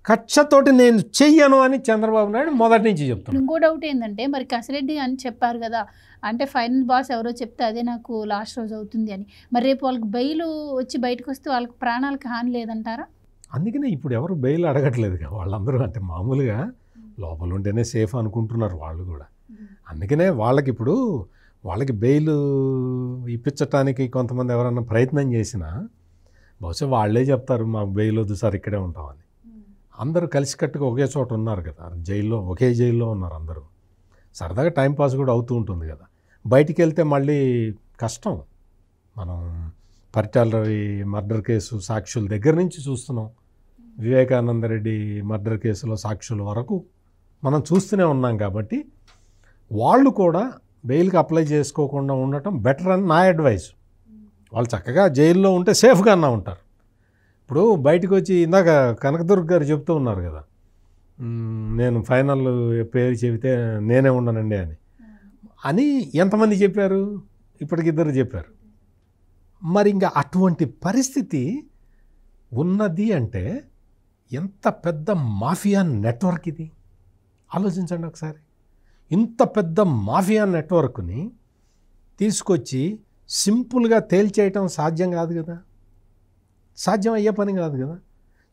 కక్షతోటి నేను చెయ్యను అని చంద్రబాబు నాయుడు మొదటి నుంచి చెప్తున్నాను. ఇంకో డౌట్ ఏంటంటే మరి కసిరెడ్డి అని చెప్పారు కదా, అంటే ఫైనల్ బాస్ ఎవరో చెప్తే అదే నాకు లాస్ట్ రోజు అవుతుంది అని. మరి రేపు వాళ్ళకి బెయిల్ వచ్చి బయటకు వస్తే వాళ్ళకి ప్రాణాలకు హాని లేదంటారా? అందుకనే ఇప్పుడు ఎవరు బెయిల్ అడగట్లేదుగా వాళ్ళందరూ. అంటే మామూలుగా లోపల ఉంటేనే సేఫ్ అనుకుంటున్నారు వాళ్ళు కూడా. అందుకనే వాళ్ళకి బెయిల్ ఇప్పించటానికి కొంతమంది ఎవరన్నా ప్రయత్నం చేసినా బహుశా వాళ్ళే చెప్తారు మాకు బెయిల్ వద్దు సార్ ఇక్కడే ఉంటామని. అందరూ కలిసికట్టుగా ఒకే చోట ఉన్నారు కదా, ఒకే జైల్లో ఉన్నారు అందరూ. సరదాగా టైంపాస్ కూడా అవుతూ ఉంటుంది కదా. బయటికి వెళ్తే మళ్ళీ కష్టం. మనం పరిటాల రవి మర్డర్ కేసు సాక్షుల దగ్గర నుంచి చూస్తున్నాం, వివేకానంద రెడ్డి మర్డర్ కేసులో సాక్షుల వరకు మనం చూస్తూనే ఉన్నాం. కాబట్టి వాళ్ళు కూడా బెయిల్కి అప్లై చేసుకోకుండా ఉండటం బెటర్ అని నా అడ్వైస్. వాళ్ళు చక్కగా జైల్లో ఉంటే సేఫ్గా అన్నా ఉంటారు. ఇప్పుడు బయటకు వచ్చి ఇందాక కనకదుర్గ గారు చెప్తూ ఉన్నారు కదా, నేను ఫైనల్ పేరు చెబితే నేనే ఉండనండి అని ఎంతమంది చెప్పారు? ఇప్పటికిద్దరు చెప్పారు. మరి ఇంకా అటువంటి పరిస్థితి ఉన్నది అంటే ఎంత పెద్ద మాఫియా నెట్వర్క్ ఇది, ఆలోచించండి ఒకసారి. ఇంత పెద్ద మాఫియా నెట్వర్క్ని తీసుకొచ్చి సింపుల్గా తేల్చేయటం సాధ్యం కాదు కదా, సాధ్యం అయ్యే పని కాదు కదా.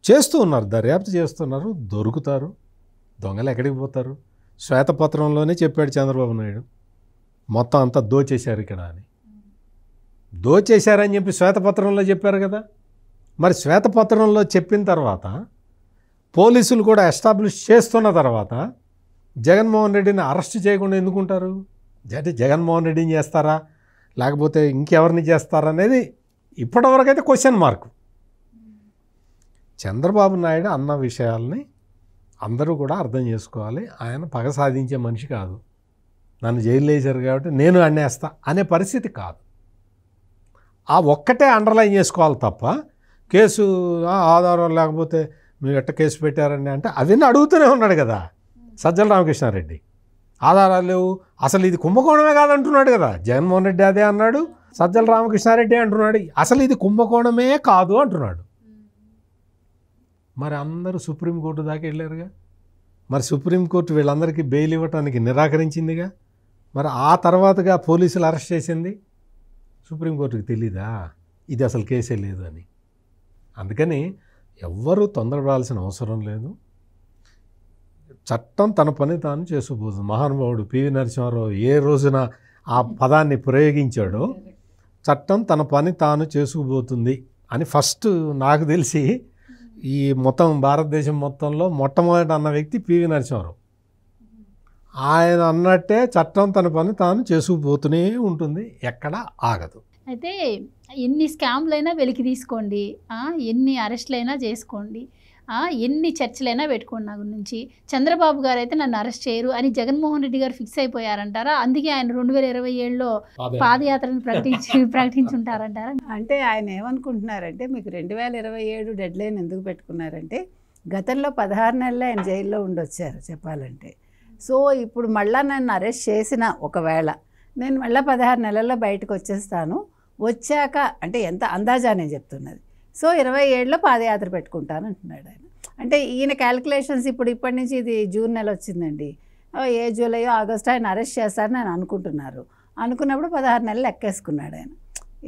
చేస్తూ ఉన్నారు, దర్యాప్తు చేస్తున్నారు, దొరుకుతారు. దొంగలు ఎక్కడికి పోతారు? శ్వేతపత్రంలోనే చెప్పాడు చంద్రబాబు నాయుడు, మొత్తం అంతా దోచేశారు ఇక్కడ అని. దోచేశారని చెప్పి శ్వేతపత్రంలో చెప్పారు కదా. మరి శ్వేతపత్రంలో చెప్పిన తర్వాత పోలీసులు కూడా ఎస్టాబ్లిష్ చేస్తున్న తర్వాత జగన్మోహన్ రెడ్డిని అరెస్ట్ చేయకుండా ఎందుకుంటారు? అంటే జగన్మోహన్ రెడ్డిని చేస్తారా లేకపోతే ఇంకెవరిని చేస్తారా అనేది ఇప్పటివరకైతే క్వశ్చన్ మార్క్. చంద్రబాబు నాయుడు అన్న విషయాల్ని అందరూ కూడా అర్థం చేసుకోవాలి. ఆయన పగ సాధించే మనిషి కాదు. నన్ను జైలు వేశారు కాబట్టి నేను అన్నేస్తా అనే పరిస్థితి కాదు. ఆ ఒక్కటే అండర్లైన్ చేసుకోవాలి తప్ప కేసు ఆధారం లేకపోతే మీరు ఎట్ట కేసు పెట్టారని అంటే అవన్నీ అడుగుతూనే ఉన్నాడు కదా సజ్జల రామకృష్ణారెడ్డి. ఆధారాలు లేవు, అసలు ఇది కుంభకోణమే కాదంటున్నాడు కదా. జగన్మోహన్ రెడ్డి అదే అన్నాడు, సజ్జల రామకృష్ణారెడ్డి అంటున్నాడు అసలు ఇది కుంభకోణమే కాదు అంటున్నాడు. మరి అందరూ సుప్రీంకోర్టు దాకా వెళ్ళారుగా. మరి సుప్రీంకోర్టు వీళ్ళందరికీ బెయిల్ ఇవ్వటానికి నిరాకరించిందిగా. మరి ఆ తర్వాతగా పోలీసులు అరెస్ట్ చేసింది. సుప్రీంకోర్టుకి తెలీదా ఇది అసలు కేసే లేదు అని? అందుకని ఎవ్వరూ తొందరపడాల్సిన అవసరం లేదు. చట్టం తన పని తాను చేసుకుపోతుంది. మహానుభావుడు పివి నరసింహారావు ఏ రోజున ఆ పదాన్ని ప్రయోగించాడో చట్టం తన పని తాను చేసుకుపోతుంది అని ఫస్ట్ నాకు తెలిసి ఈ మొత్తం భారతదేశం మొత్తంలో మొట్టమొదటి అన్న వ్యక్తి పివి నరసింహారావు. ఆయన అన్నట్టే చట్టం తన పని తాను చేసుకుపోతూనే ఉంటుంది, ఎక్కడ ఆగదు. అయితే ఎన్ని స్కామ్లైనా వెలికి తీసుకోండి, ఎన్ని అరెస్టులైనా చేసుకోండి, ఎన్ని చర్చలైనా పెట్టుకోండి నా గురించి, చంద్రబాబు గారు అయితే నన్ను అరెస్ట్ చేయరు అని జగన్మోహన్ రెడ్డి గారు ఫిక్స్ అయిపోయారంటారా? అందుకే ఆయన 2027లో పాదయాత్రను ప్రకటించుంటారంటారా? అంటే ఆయన ఏమనుకుంటున్నారంటే మీకు 2027 డెడ్ లైన్ ఎందుకు పెట్టుకున్నారంటే గతంలో 16 నెలలు ఆయన జైల్లో ఉండొచ్చారు చెప్పాలంటే. సో ఇప్పుడు మళ్ళీ నన్ను అరెస్ట్ చేసిన ఒకవేళ నేను మళ్ళీ 16 నెలల్లో బయటకు వచ్చేస్తాను, వచ్చాక అంటే ఎంత అందాజా నేను చెప్తున్నది. సో 27లో పాదయాత్ర పెట్టుకుంటాను అంటున్నాడు ఆయన. అంటే ఈయన క్యాలిక్యులేషన్స్ ఇప్పటి నుంచి ఇది జూన్ నెల వచ్చిందండి, ఏ జూలైయో ఆగస్టు ఆయన అరెస్ట్ చేస్తారని ఆయన అనుకుంటున్నారు. అనుకున్నప్పుడు 16 నెలలు ఎక్కేసుకున్నాడు ఆయన.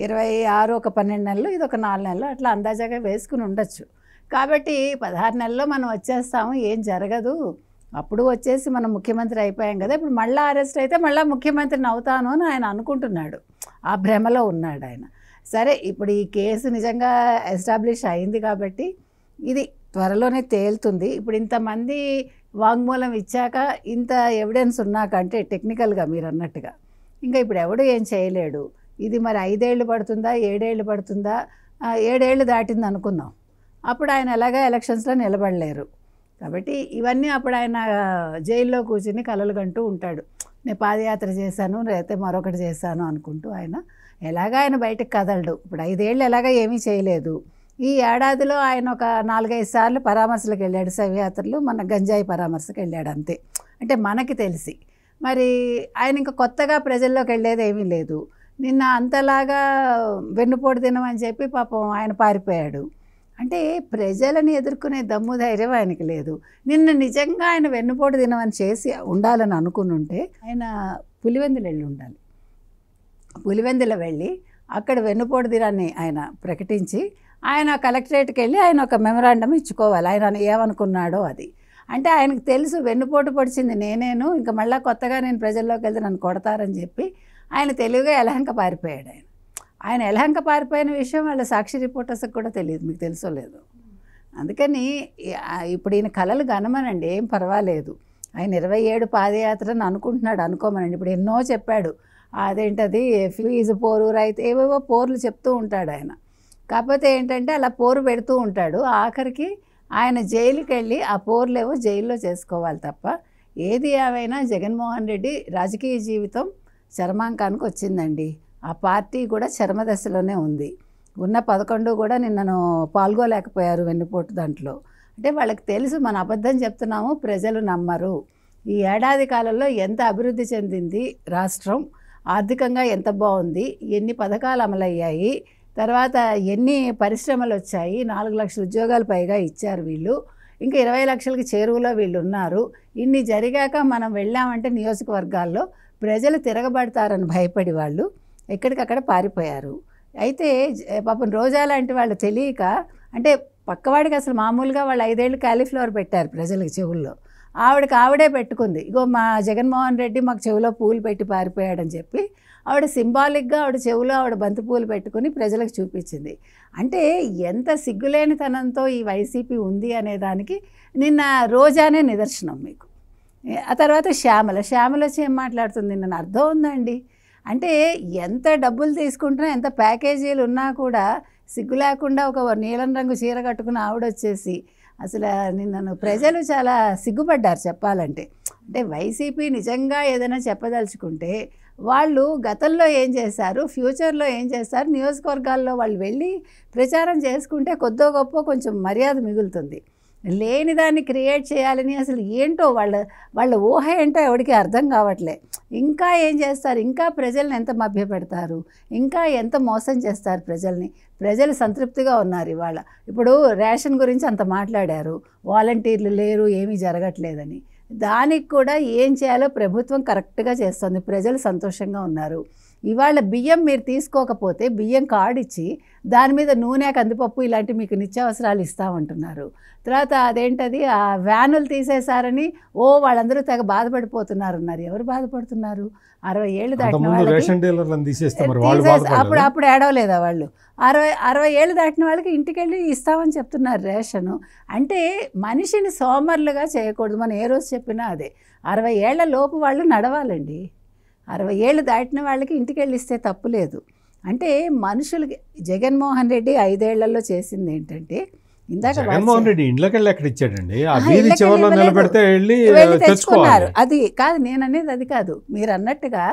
26 ఒక 12 నెలలు, ఇది ఒక 4 నెలలు అట్లా అందాజాగా వేసుకుని ఉండొచ్చు. కాబట్టి 16 నెలల్లో మనం వచ్చేస్తాము, ఏం జరగదు, అప్పుడు వచ్చేసి మనం ముఖ్యమంత్రి అయిపోయాం కదా, ఇప్పుడు మళ్ళీ అరెస్ట్ అయితే మళ్ళీ ముఖ్యమంత్రిని అవుతాను అని ఆయన అనుకుంటున్నాడు. ఆ భ్రమలో ఉన్నాడు ఆయన. సరే ఇప్పుడు ఈ కేసు నిజంగా ఎస్టాబ్లిష్ అయింది కాబట్టి ఇది త్వరలోనే తేలుతుంది. ఇప్పుడు ఇంతమంది వాంగ్మూలం ఇచ్చాక, ఇంత ఎవిడెన్స్ ఉన్నాక, అంటే టెక్నికల్గా మీరు అన్నట్టుగా ఇంకా ఇప్పుడు ఎవడు ఏం చేయలేడు. ఇది మరి 5 ఏళ్ళు పడుతుందా 7 ఏళ్ళు పడుతుందా? 7 ఏళ్ళు దాటింది అనుకుందాం. అప్పుడు ఆయన ఎలాగా ఎలక్షన్స్లో నిలబడలేరు కాబట్టి ఇవన్నీ అప్పుడు ఆయన జైల్లో కూర్చుని కలలు కంటూ ఉంటాడు. నేను పాదయాత్ర చేశాను లేకపోతే మరొకటి చేశాను అనుకుంటూ ఆయన బయటకు కదలడు. ఇప్పుడు 5 ఏళ్ళు ఎలాగా ఏమీ చేయలేదు. ఈ ఏడాదిలో ఆయన ఒక 4-5 సార్లు పరామర్శలకు వెళ్ళాడు, శవయాత్రలు, మన గంజాయి పరామర్శకు వెళ్ళాడు అంతే. అంటే మనకి తెలిసి మరి ఆయన ఇంకా కొత్తగా ప్రజల్లోకి వెళ్ళేది ఏమీ లేదు. నిన్న అంతలాగా వెన్నుపోటు తినమని చెప్పి పాపం ఆయన పారిపోయాడు. అంటే ప్రజలని ఎదుర్కొనే దమ్ము ధైర్యం ఆయనకి లేదు. నిన్న నిజంగా ఆయన వెన్నుపోటు దినమని చేసి ఉండాలని అనుకుని ఉంటే ఆయన పులివెందులు వెళ్ళి ఉండాలి. పులివెందుల వెళ్ళి అక్కడ వెన్నుపోటు దినాన్ని ఆయన ప్రకటించి ఆయన కలెక్టరేట్కి వెళ్ళి ఆయన ఒక మెమరాండం ఇచ్చుకోవాలి. ఆయన ఏమనుకున్నాడో అది. అంటే ఆయనకు తెలుసు వెన్నుపోటు పొడిచింది నేనేను, ఇంకా మళ్ళీ కొత్తగా నేను ప్రజల్లోకి వెళ్తే నన్ను కొడతారని చెప్పి ఆయన తెలివిగా యలహంక పారిపోయాడు. ఆయన యలహంక పారిపోయిన విషయం వాళ్ళ సాక్షి రిపోర్టర్స్కి కూడా తెలియదు, మీకు తెలుసో లేదు. అందుకని ఇప్పుడు ఈయన కలలు గనమనండి, ఏం పర్వాలేదు. ఆయన 27 పాదయాత్రను అనుకుంటున్నాడు, అనుకోమనండి. ఇప్పుడు ఎన్నో చెప్పాడు, అదేంటది ఫీజు పోరు రైతు ఏవేవో పోర్లు చెప్తూ ఉంటాడు ఆయన. కాకపోతే ఏంటంటే అలా పోరు పెడుతూ ఉంటాడు. ఆఖరికి ఆయన జైలుకి వెళ్ళి ఆ పోర్లేవో జైల్లో చేసుకోవాలి తప్ప ఏది ఏమైనా జగన్మోహన్ రెడ్డి రాజకీయ జీవితం చరమాంకానికి వచ్చిందండి. ఆ పార్టీ కూడా చరమదశలోనే ఉంది. ఉన్న 11 కూడా నిన్నను పాల్గొలేకపోయారు వెన్నుపోటు దాంట్లో. అంటే వాళ్ళకి తెలుసు మన అబద్ధం చెప్తున్నాము, ప్రజలు నమ్మరు. ఈ ఏడాది కాలంలో ఎంత అభివృద్ధి చెందింది రాష్ట్రం, ఆర్థికంగా ఎంత బాగుంది, ఎన్ని పథకాలు అమలయ్యాయి, తర్వాత ఎన్ని పరిశ్రమలు వచ్చాయి, 4 లక్షల ఉద్యోగాలు పైగా ఇచ్చారు వీళ్ళు, ఇంకా 20 లక్షలకి చేరువలో వీళ్ళు ఉన్నారు. ఇన్ని జరిగాక మనం వెళ్ళామంటే నియోజకవర్గాల్లో ప్రజలు తిరగబడతారని భయపడి వాళ్ళు ఎక్కడికక్కడ పారిపోయారు. అయితే పాపం రోజా లాంటి వాళ్ళు తెలియక, అంటే పక్కవాడికి అసలు మామూలుగా వాళ్ళు 5 ఏళ్ళు కాలీఫ్లవర్ పెట్టారు ప్రజలకి చెవుల్లో, ఆవిడే పెట్టుకుంది. ఇగో మా జగన్మోహన్ రెడ్డి మాకు చెవిలో పూలు పెట్టి పారిపోయాడని చెప్పి ఆవిడ సింబాలిక్గా ఆవిడ చెవులో ఆవిడ బంతిపూలు పెట్టుకుని ప్రజలకు చూపించింది. అంటే ఎంత సిగ్గులేనితనంతో ఈ వైసీపీ ఉంది అనేదానికి నిన్న రోజానే నిదర్శనం మీకు. ఆ తర్వాత శ్యామల వచ్చి ఏం మాట్లాడుతుంది, నన్ను అర్థం ఉందండి. అంటే ఎంత డబ్బులు తీసుకుంటున్నా, ఎంత ప్యాకేజీలు ఉన్నా కూడా సిగ్గు లేకుండా ఒక నీలం రంగు చీర కట్టుకున్న ఆవిడ వచ్చేసి అసలు నిన్నను ప్రజలు చాలా సిగ్గుపడ్డారు చెప్పాలంటే. అంటే వైసీపీ నిజంగా ఏదైనా చెప్పదలుచుకుంటే వాళ్ళు గతంలో ఏం చేశారు, ఫ్యూచర్లో ఏం చేస్తారు, నియోజకవర్గాల్లో వాళ్ళు వెళ్ళి ప్రచారం చేసుకుంటే కొద్దో గొప్ప కొంచెం మర్యాద మిగులుతుంది. లేని దాన్ని క్రియేట్ చేయాలని అసలు ఏంటో వాళ్ళ ఊహ ఏంటో ఎవరికి అర్థం కావట్లే. ఇంకా ఏం చేస్తారు, ఇంకా ప్రజల్ని ఎంత మభ్యపెడతారు, ఇంకా ఎంత మోసం చేస్తారు ప్రజల్ని. ప్రజలు సంతృప్తిగా ఉన్నారు ఇవాళ. ఇప్పుడు రేషన్ గురించి అంత మాట్లాడారు, వాలంటీర్లు లేరు, ఏమీ జరగట్లేదని. దానికి కూడా ఏం చేయాలో ప్రభుత్వం కరెక్ట్గా చేస్తుంది, ప్రజలు సంతోషంగా ఉన్నారు. ఇవాళ బియ్యం మీరు తీసుకోకపోతే బియ్యం కార్డు ఇచ్చి దాని మీద నూనె, కందిపప్పు ఇలాంటి మీకు నిత్యావసరాలు ఇస్తామంటున్నారు. తర్వాత అదేంటది ఆ వ్యానులు తీసేశారని వాళ్ళందరూ తెగ బాధపడిపోతున్నారు. ఎవరు బాధపడుతున్నారు? 60 ఏళ్ళు దాటిన వాళ్ళకి అప్పుడు ఏడవలేదా వాళ్ళు? 60 ఏళ్ళు దాటిన వాళ్ళకి ఇంటికెళ్ళి ఇస్తామని చెప్తున్నారు రేషను. అంటే మనిషిని సోమరులుగా చేయకూడదు. మనం ఏ రోజు చెప్పినా అదే. 60 ఏళ్ల లోపు వాళ్ళు నడవాలండి. 60 ఏళ్ళు దాటిన వాళ్ళకి ఇంటికెళ్ళి ఇస్తే తప్పు లేదు. అంటే మనుషులకి జగన్మోహన్ రెడ్డి 5 ఏళ్లలో చేసింది ఏంటంటే, ఇందాక జగన్మోహన్ రెడ్డి ఇంట్లోకి వెళ్ళి ఎక్కడ ఇచ్చాడండి, తెచ్చుకున్నారు. అది కాదు నేను అనేది, అది కాదు. మీరు అన్నట్టుగా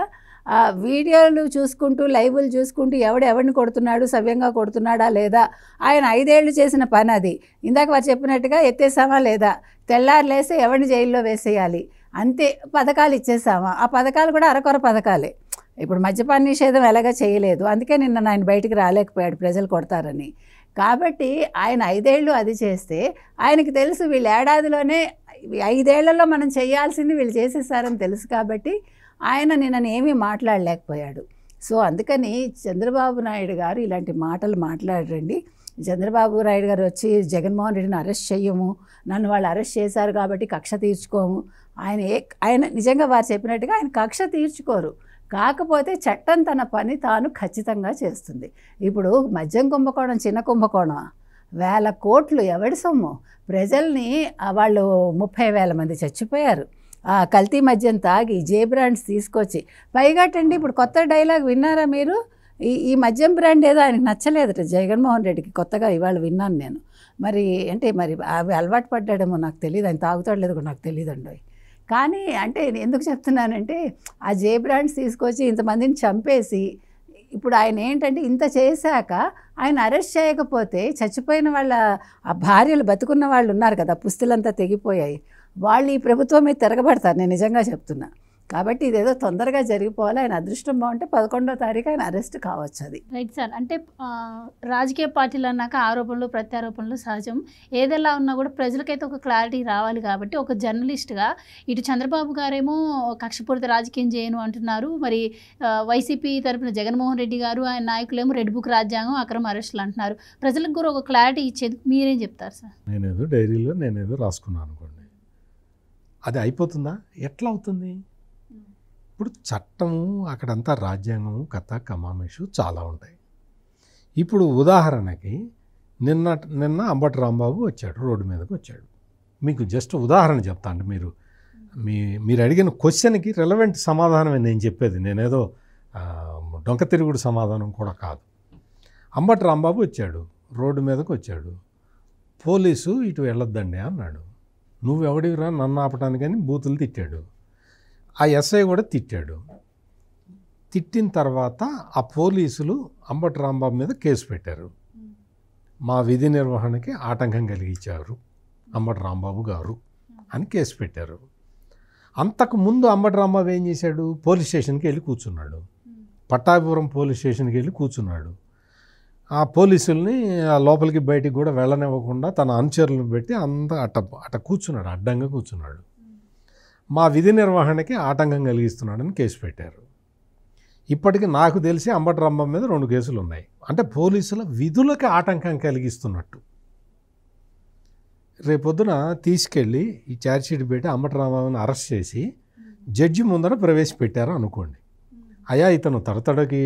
ఆ వీడియోలు చూసుకుంటూ, లైవ్లు చూసుకుంటూ ఎవరిని కొడుతున్నాడు, సవ్యంగా కొడుతున్నాడా లేదా, ఆయన 5 ఏళ్ళు చేసిన పని అది. ఇందాక వారు చెప్పినట్టుగా ఎత్తేసామా లేదా, తెల్లారు లేస్తే ఎవరిని జైల్లో వేసేయాలి, అంతే. పథకాలు ఇచ్చేసామా, ఆ పథకాలు కూడా అరకొర పథకాలే. ఇప్పుడు మద్యపాన నిషేధం ఎలాగా చేయలేదు, అందుకే నిన్న ఆయన బయటికి రాలేకపోయాడు ప్రజలు కొడతారని. కాబట్టి ఆయన 5 ఏళ్ళు అది చేస్తే ఆయనకి తెలుసు వీళ్ళు ఏడాదిలోనే 5 ఏళ్లలో మనం చేయాల్సింది వీళ్ళు చేసేసారని తెలుసు. కాబట్టి ఆయన నిన్న ఏమీ మాట్లాడలేకపోయాడు. సో అందుకని చంద్రబాబు నాయుడు గారు ఇలాంటి మాటలు మాట్లాడరండి. చంద్రబాబు నాయుడు గారు వచ్చి జగన్మోహన్ రెడ్డిని అరెస్ట్ చెయ్యము, నన్ను వాళ్ళు అరెస్ట్ చేశారు కాబట్టి కక్ష తీర్చుకోము, ఆయన నిజంగా వారు చెప్పినట్టుగా ఆయన కక్ష తీర్చుకోరు. కాకపోతే చట్టం తన పని తాను ఖచ్చితంగా చేస్తుంది. ఇప్పుడు మద్యం కుంభకోణం చిన్న కుంభకోణమా? 1000 కోట్లు ఎవడి సొమ్ము? ప్రజల్ని వాళ్ళు 30,000 మంది చచ్చిపోయారు కల్తీ మద్యం తాగి, జే బ్రాండ్స్ తీసుకొచ్చి. పైగాటండి ఇప్పుడు కొత్త డైలాగ్ విన్నారా మీరు? ఈ మద్యం బ్రాండ్ ఏదో ఆయనకు నచ్చలేదట జగన్మోహన్ రెడ్డికి, కొత్తగా ఇవాళ విన్నాను నేను. మరి అవి అలవాటు పడ్డాడేమో నాకు తెలియదు, ఆయన తాగుతాడు లేదో నాకు తెలియదండి. కానీ అంటే ఎందుకు చెప్తున్నానంటే, ఆ జే బ్రాండ్స్ తీసుకొచ్చి ఇంతమందిని చంపేసి, ఇప్పుడు ఆయన ఏంటంటే ఇంత చేశాక ఆయన అరెస్ట్ చేయకపోతే చచ్చిపోయిన వాళ్ళ ఆ భార్యలు, బతుకున్న వాళ్ళు ఉన్నారు కదా, పుస్తులంతా తెగిపోయాయి, వాళ్ళు ఈ ప్రభుత్వం మీద తిరగబడతారు. నేను నిజంగా చెప్తున్నా. కాబట్టి ఇదేదో తొందరగా జరిగిపోవాలి, ఆయన అదృష్టం బాగుంటే 11వ తారీఖు ఆయన అరెస్ట్ కావచ్చు. అది రైట్ సార్. అంటే రాజకీయ పార్టీలు అన్నాక ఆరోపణలు ప్రత్యారోపణలు సహజం. ఏదెలా ఉన్నా కూడా ప్రజలకైతే ఒక క్లారిటీ రావాలి. కాబట్టి ఒక జర్నలిస్ట్గా ఇటు చంద్రబాబు గారేమో కక్షపూరిత రాజకీయం చేయను అంటున్నారు, మరి వైసీపీ తరపున జగన్మోహన్ రెడ్డి గారు ఆయన నాయకులేమో రెడ్ బుక్ రాజ్యాంగం అక్రమ అరెస్టులు అంటున్నారు. ప్రజలకు కూడా ఒక క్లారిటీ ఇచ్చేది మీరేం చెప్తారు సార్? నేనేదో డైరీలో నేనేదో రాసుకున్నాను అనుకోండి, అది అయిపోతుందా? ఎట్లా అవుతుంది? ఇప్పుడు చట్టము అక్కడంతా రాజ్యాంగము కథ కమామేషు చాలా ఉంటాయి. ఇప్పుడు ఉదాహరణకి నిన్న అంబటి రాంబాబు వచ్చాడు, రోడ్డు మీదకి వచ్చాడు. మీకు జస్ట్ ఉదాహరణ చెప్తా. అంటే మీరు అడిగిన క్వశ్చన్కి రెలవెంట్ సమాధానమే నేను చెప్పేది, నేనేదో డొంక తిరుగుడు సమాధానం కూడా కాదు. అంబటి రాంబాబు వచ్చాడు, రోడ్డు మీదకి వచ్చాడు. పోలీసు ఇటు వెళ్ళొద్దండి అన్నాడు. నువ్వెవడివిరా నన్ను ఆపటానికని బూతులు తిట్టాడు. ఆ ఎస్ఐ కూడా తిట్టాడు. తిట్టిన తర్వాత ఆ పోలీసులు అంబటి రాంబాబు మీద కేసు పెట్టారు. మా విధి నిర్వహణకి ఆటంకం కలిగించారు అంబటి రాంబాబు గారు అని కేసు పెట్టారు. అంతకుముందు అంబటి రాంబాబు ఏం చేశాడు? పోలీస్ స్టేషన్కి వెళ్ళి కూర్చున్నాడు. పట్టాభిపురం పోలీస్ స్టేషన్కి వెళ్ళి కూర్చున్నాడు. ఆ పోలీసుల్ని లోపలికి బయటికి కూడా వెళ్ళనివ్వకుండా తన అనుచరులను పెట్టి అట్ట కూర్చున్నాడు, అడ్డంగా కూర్చున్నాడు. మా విధి నిర్వహణకి ఆటంకం కలిగిస్తున్నాడని కేసు పెట్టారు. ఇప్పటికి నాకు తెలిసి అంబటి రాంబాబు మీద 2 కేసులు ఉన్నాయి. అంటే పోలీసుల విధులకి ఆటంకం కలిగిస్తున్నట్టు. రేపొద్దున తీసుకెళ్ళి ఈ ఛార్జ్షీట్ పెట్టి అంబటి రాంబాబుని అరెస్ట్ చేసి జడ్జి ముందర ప్రవేశపెట్టారు అనుకోండి. అయ్యా ఇతను తడతడకి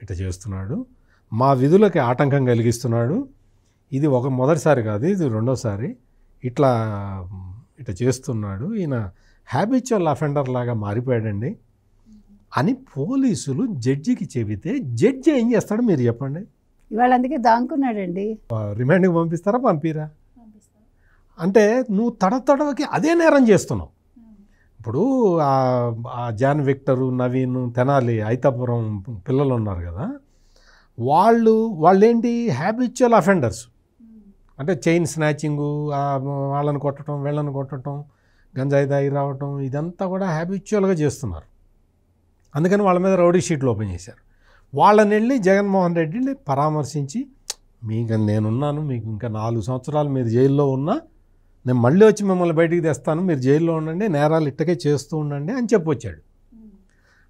ఇట చేస్తున్నాడు, మా విధులకి ఆటంకం కలిగిస్తున్నాడు, ఇది మొదటిసారి కాదు, ఇది 2వసారి ఇట్లా చేస్తున్నాడు, ఈయన హ్యాబిచువల్ అఫెండర్ లాగా మారిపోయాడండి అని పోలీసులు జడ్జికి చెబితే జడ్జి ఏం చేస్తాడు మీరు చెప్పండి? ఇవాళ అందుకే దాంకున్నాడండి. రిమాండ్కి పంపిస్తారా? పంపిరా? అంటే నువ్వు తడతడకి అదే నేరం చేస్తున్నావు. ఇప్పుడు ఆ జాన్ విక్టరు, నవీన్, తెనాలి, ఐతాపురం పిల్లలు ఉన్నారు కదా, వాళ్ళేంటి హ్యాబిచువల్ అఫెండర్స్. అంటే చైన్ స్నాచింగు, వాళ్ళని కొట్టడం, వీళ్ళని కొట్టడం, గంజాయి దాగి రావటం, ఇదంతా కూడా హ్యాబిచువల్గా చేస్తున్నారు. అందుకని వాళ్ళ మీద రౌడీ షీట్లు ఓపెన్ చేశారు. వాళ్ళని వెళ్ళి జగన్మోహన్ రెడ్డిని పరామర్శించి, మీకు నేనున్నాను, మీకు ఇంకా 4 సంవత్సరాలు మీరు జైల్లో ఉన్నా నేను మళ్ళీ వచ్చి మిమ్మల్ని బయటికి తెస్తాను, మీరు జైల్లో ఉండండి, నేరాలు ఇట్టకే చేస్తూ ఉండండి అని చెప్పొచ్చాడు.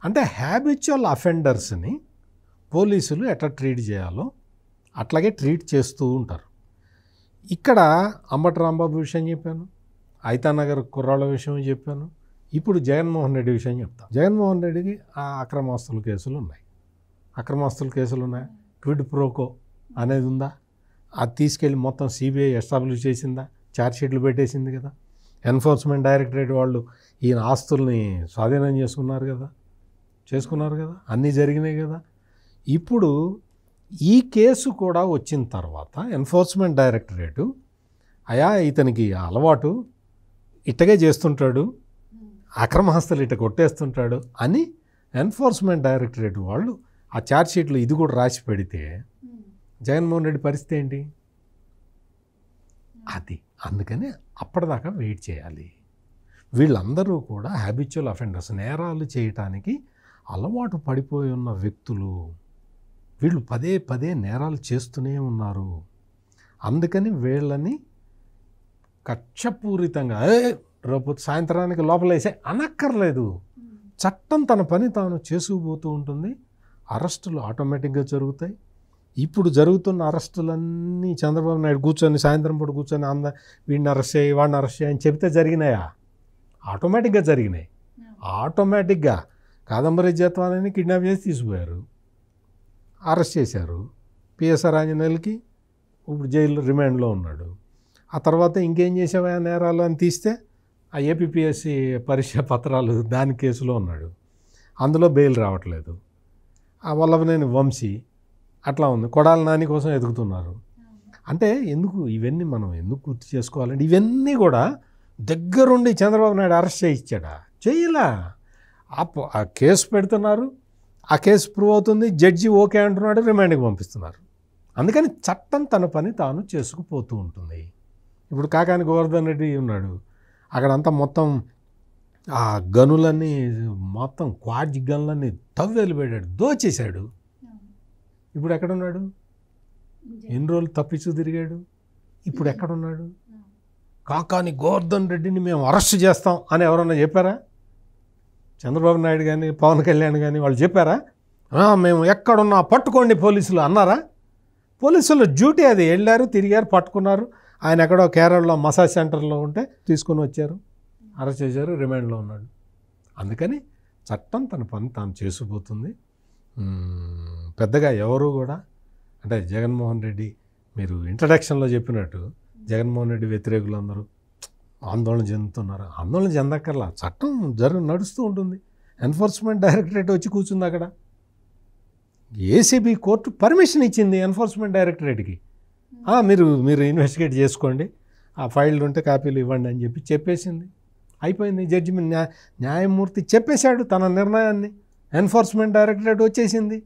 అంటే హ్యాబిచువల్ అఫెండర్స్ని పోలీసులు ఎట్లా ట్రీట్ చేయాలో అట్లాగే ట్రీట్ చేస్తూ ఉంటారు. ఇక్కడ అంబటి రాంబాబు విషయం చెప్పాను, ఐతానగర్ కుర్రాళ్ళ విషయం చెప్పాను, ఇప్పుడు జగన్మోహన్ రెడ్డి విషయం చెప్తాను. జగన్మోహన్ రెడ్డికి ఆ అక్రమాస్తుల కేసులు ఉన్నాయి. క్విడ్ ప్రోకో అనేది ఉందా? అది తీసుకెళ్ళి మొత్తం సిబిఐ ఎస్టాబ్లిష్ చేసిందా? ఛార్జ్షీట్లు పెట్టేసింది కదా. ఎన్ఫోర్స్మెంట్ డైరెక్టరేట్ వాళ్ళు ఈయన ఆస్తుల్ని స్వాధీనం చేసుకున్నారు కదా, అన్నీ జరిగినాయి కదా. ఇప్పుడు ఈ కేసు కూడా వచ్చిన తర్వాత ఎన్ఫోర్స్మెంట్ డైరెక్టరేటు అయా ఇతనికి అలవాటు ఇట్టగే చేస్తుంటాడు, అక్రమహస్తలు ఇట్ట కొట్టేస్తుంటాడు అని ఎన్ఫోర్స్మెంట్ డైరెక్టరేట్ వాళ్ళు ఆ ఛార్జ్షీట్లు ఇది కూడా రాసి పెడితే జగన్మోహన్ రెడ్డి పరిస్థితి ఏంటి? అది అందుకని అప్పటిదాకా వెయిట్ చేయాలి. వీళ్ళందరూ కూడా హ్యాబిచువల్ అఫెండర్స్, నేరాలు చేయటానికి అలవాటు పడిపోయి ఉన్న వ్యక్తులు. వీళ్ళు పదే పదే నేరాలు చేస్తూనే ఉన్నారు. అందుకని వీళ్ళని కక్షపూరితంగా రేపు సాయంత్రానికి లోపలేసే అనక్కర్లేదు. చట్టం తన పని తాను చేసుకుపోతూ ఉంటుంది. అరెస్టులు ఆటోమేటిక్గా జరుగుతాయి. ఇప్పుడు జరుగుతున్న అరెస్టులన్నీ చంద్రబాబు నాయుడు కూర్చొని సాయంత్రం పూట కూర్చొని వీడిని అరెస్ట్ చేయి, వాడిని అరెస్ట్ చేయి అని చెప్తే జరిగినాయా? ఆటోమేటిక్గా జరిగినాయి. ఆటోమేటిక్గా కాదంబరి జత్వాలని కిడ్నాప్ చేసి తీసుకుపోయారు, అరెస్ట్ చేశారు. పిఎస్ఆర్ ఆంజనేయులకి ఇప్పుడు జైల్లో రిమాండ్లో ఉన్నాడు. ఆ తర్వాత ఇంకేం చేసావా నేరాలు అని తీస్తే ఆ ఏపీపీఎస్సీ పరీక్ష పత్రాలు దాని కేసులో ఉన్నాడు, అందులో బెయిల్ రావట్లేదు. ఆ వల్లభనేని వంశీ అట్లా ఉంది, కొడాలి నాని కోసం ఎదుగుతున్నారు. అంటే ఇవన్నీ మనం ఎందుకు గుర్తు చేసుకోవాలంటే ఇవన్నీ కూడా దగ్గరుండి చంద్రబాబు నాయుడు అరెస్ట్ చేయించాడా? చేయలా. ఆ కేసు పెడుతున్నారు, ఆ కేసు ప్రూవ్ అవుతుంది, జడ్జి ఓకే అంటున్నాడు, రిమాండ్కి పంపిస్తున్నారు. అందుకని చట్టం తన పని తాను చేసుకుపోతూ ఉంటుంది. ఇప్పుడు కాకాని గోవర్ధన్ రెడ్డి ఉన్నాడు, అక్కడంతా మొత్తం ఆ గనులన్నీ మొత్తం క్వాడ్జ్ గనులన్నీ తవ్వేలు పెట్టాడు, దోచేశాడు. ఇప్పుడు ఎక్కడున్నాడు? ఎన్ని రోజులు తప్పించు తిరిగాడు, ఇప్పుడు ఎక్కడున్నాడు? కాకాని గోవర్ధన్ రెడ్డిని మేము అరెస్ట్ చేస్తాం అని ఎవరన్నా చెప్పారా? చంద్రబాబు నాయుడు కానీ పవన్ కళ్యాణ్ కానీ వాళ్ళు చెప్పారా? మేము ఎక్కడున్నా పట్టుకోండి పోలీసులు అన్నారా? పోలీసులు డ్యూటీ అది, వెళ్ళారు, తిరిగారు, పట్టుకున్నారు. ఆయన ఎక్కడో కేరళలో మసాజ్ సెంటర్లో ఉంటే తీసుకొని వచ్చారు, అరెస్ట్ చేశారు, రిమాండ్లో ఉన్నాడు. అందుకని చట్టం తన పని తాను చేసుకుపోతుంది. పెద్దగా ఎవరు కూడా అంటే జగన్మోహన్ రెడ్డి మీరు ఇంట్రడక్షన్లో చెప్పినట్టు జగన్మోహన్ రెడ్డి వ్యతిరేకులు అందరూ ఆందోళన చెందుతున్నారు. ఆందోళన చెందక్కర్లా, చట్టం నడుస్తూ ఉంటుంది. ఎన్ఫోర్స్మెంట్ డైరెక్టరేట్ వచ్చి కూర్చుంది అక్కడ. ఏసీబీ కోర్టు పర్మిషన్ ఇచ్చింది ఎన్ఫోర్స్మెంట్ డైరెక్టరేట్కి. మీరు ఇన్వెస్టిగేట్ చేసుకోండి, ఆ ఫైళ్ళు ఉంటే కాపీలు ఇవ్వండి అని చెప్పేసింది. అయిపోయింది. జడ్జిమెంట్ న్యాయమూర్తి చెప్పేశాడు తన నిర్ణయాన్ని. ఎన్ఫోర్స్మెంట్ డైరెక్టరేట్ వచ్చేసింది,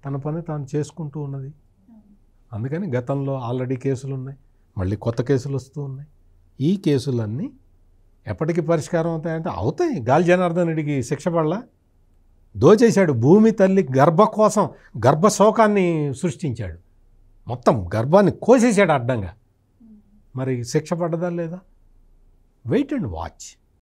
తన పని తాను చేసుకుంటూ ఉన్నది. అందుకని గతంలో ఆల్రెడీ కేసులు ఉన్నాయి, మళ్ళీ కొత్త కేసులు వస్తూ ఉన్నాయి. ఈ కేసులన్నీ ఎప్పటికీ పరిష్కారం అవుతాయంటే అవుతాయి. గాలి జనార్దన్ రెడ్డికి శిక్ష పడలా? దోచేశాడు. భూమి తల్లి గర్భశోకాన్ని సృష్టించాడు, మొత్తం గర్భాన్ని కోసేశాడు అడ్డంగా. మరి శిక్ష పడ్డదా లేదా? Wait and watch.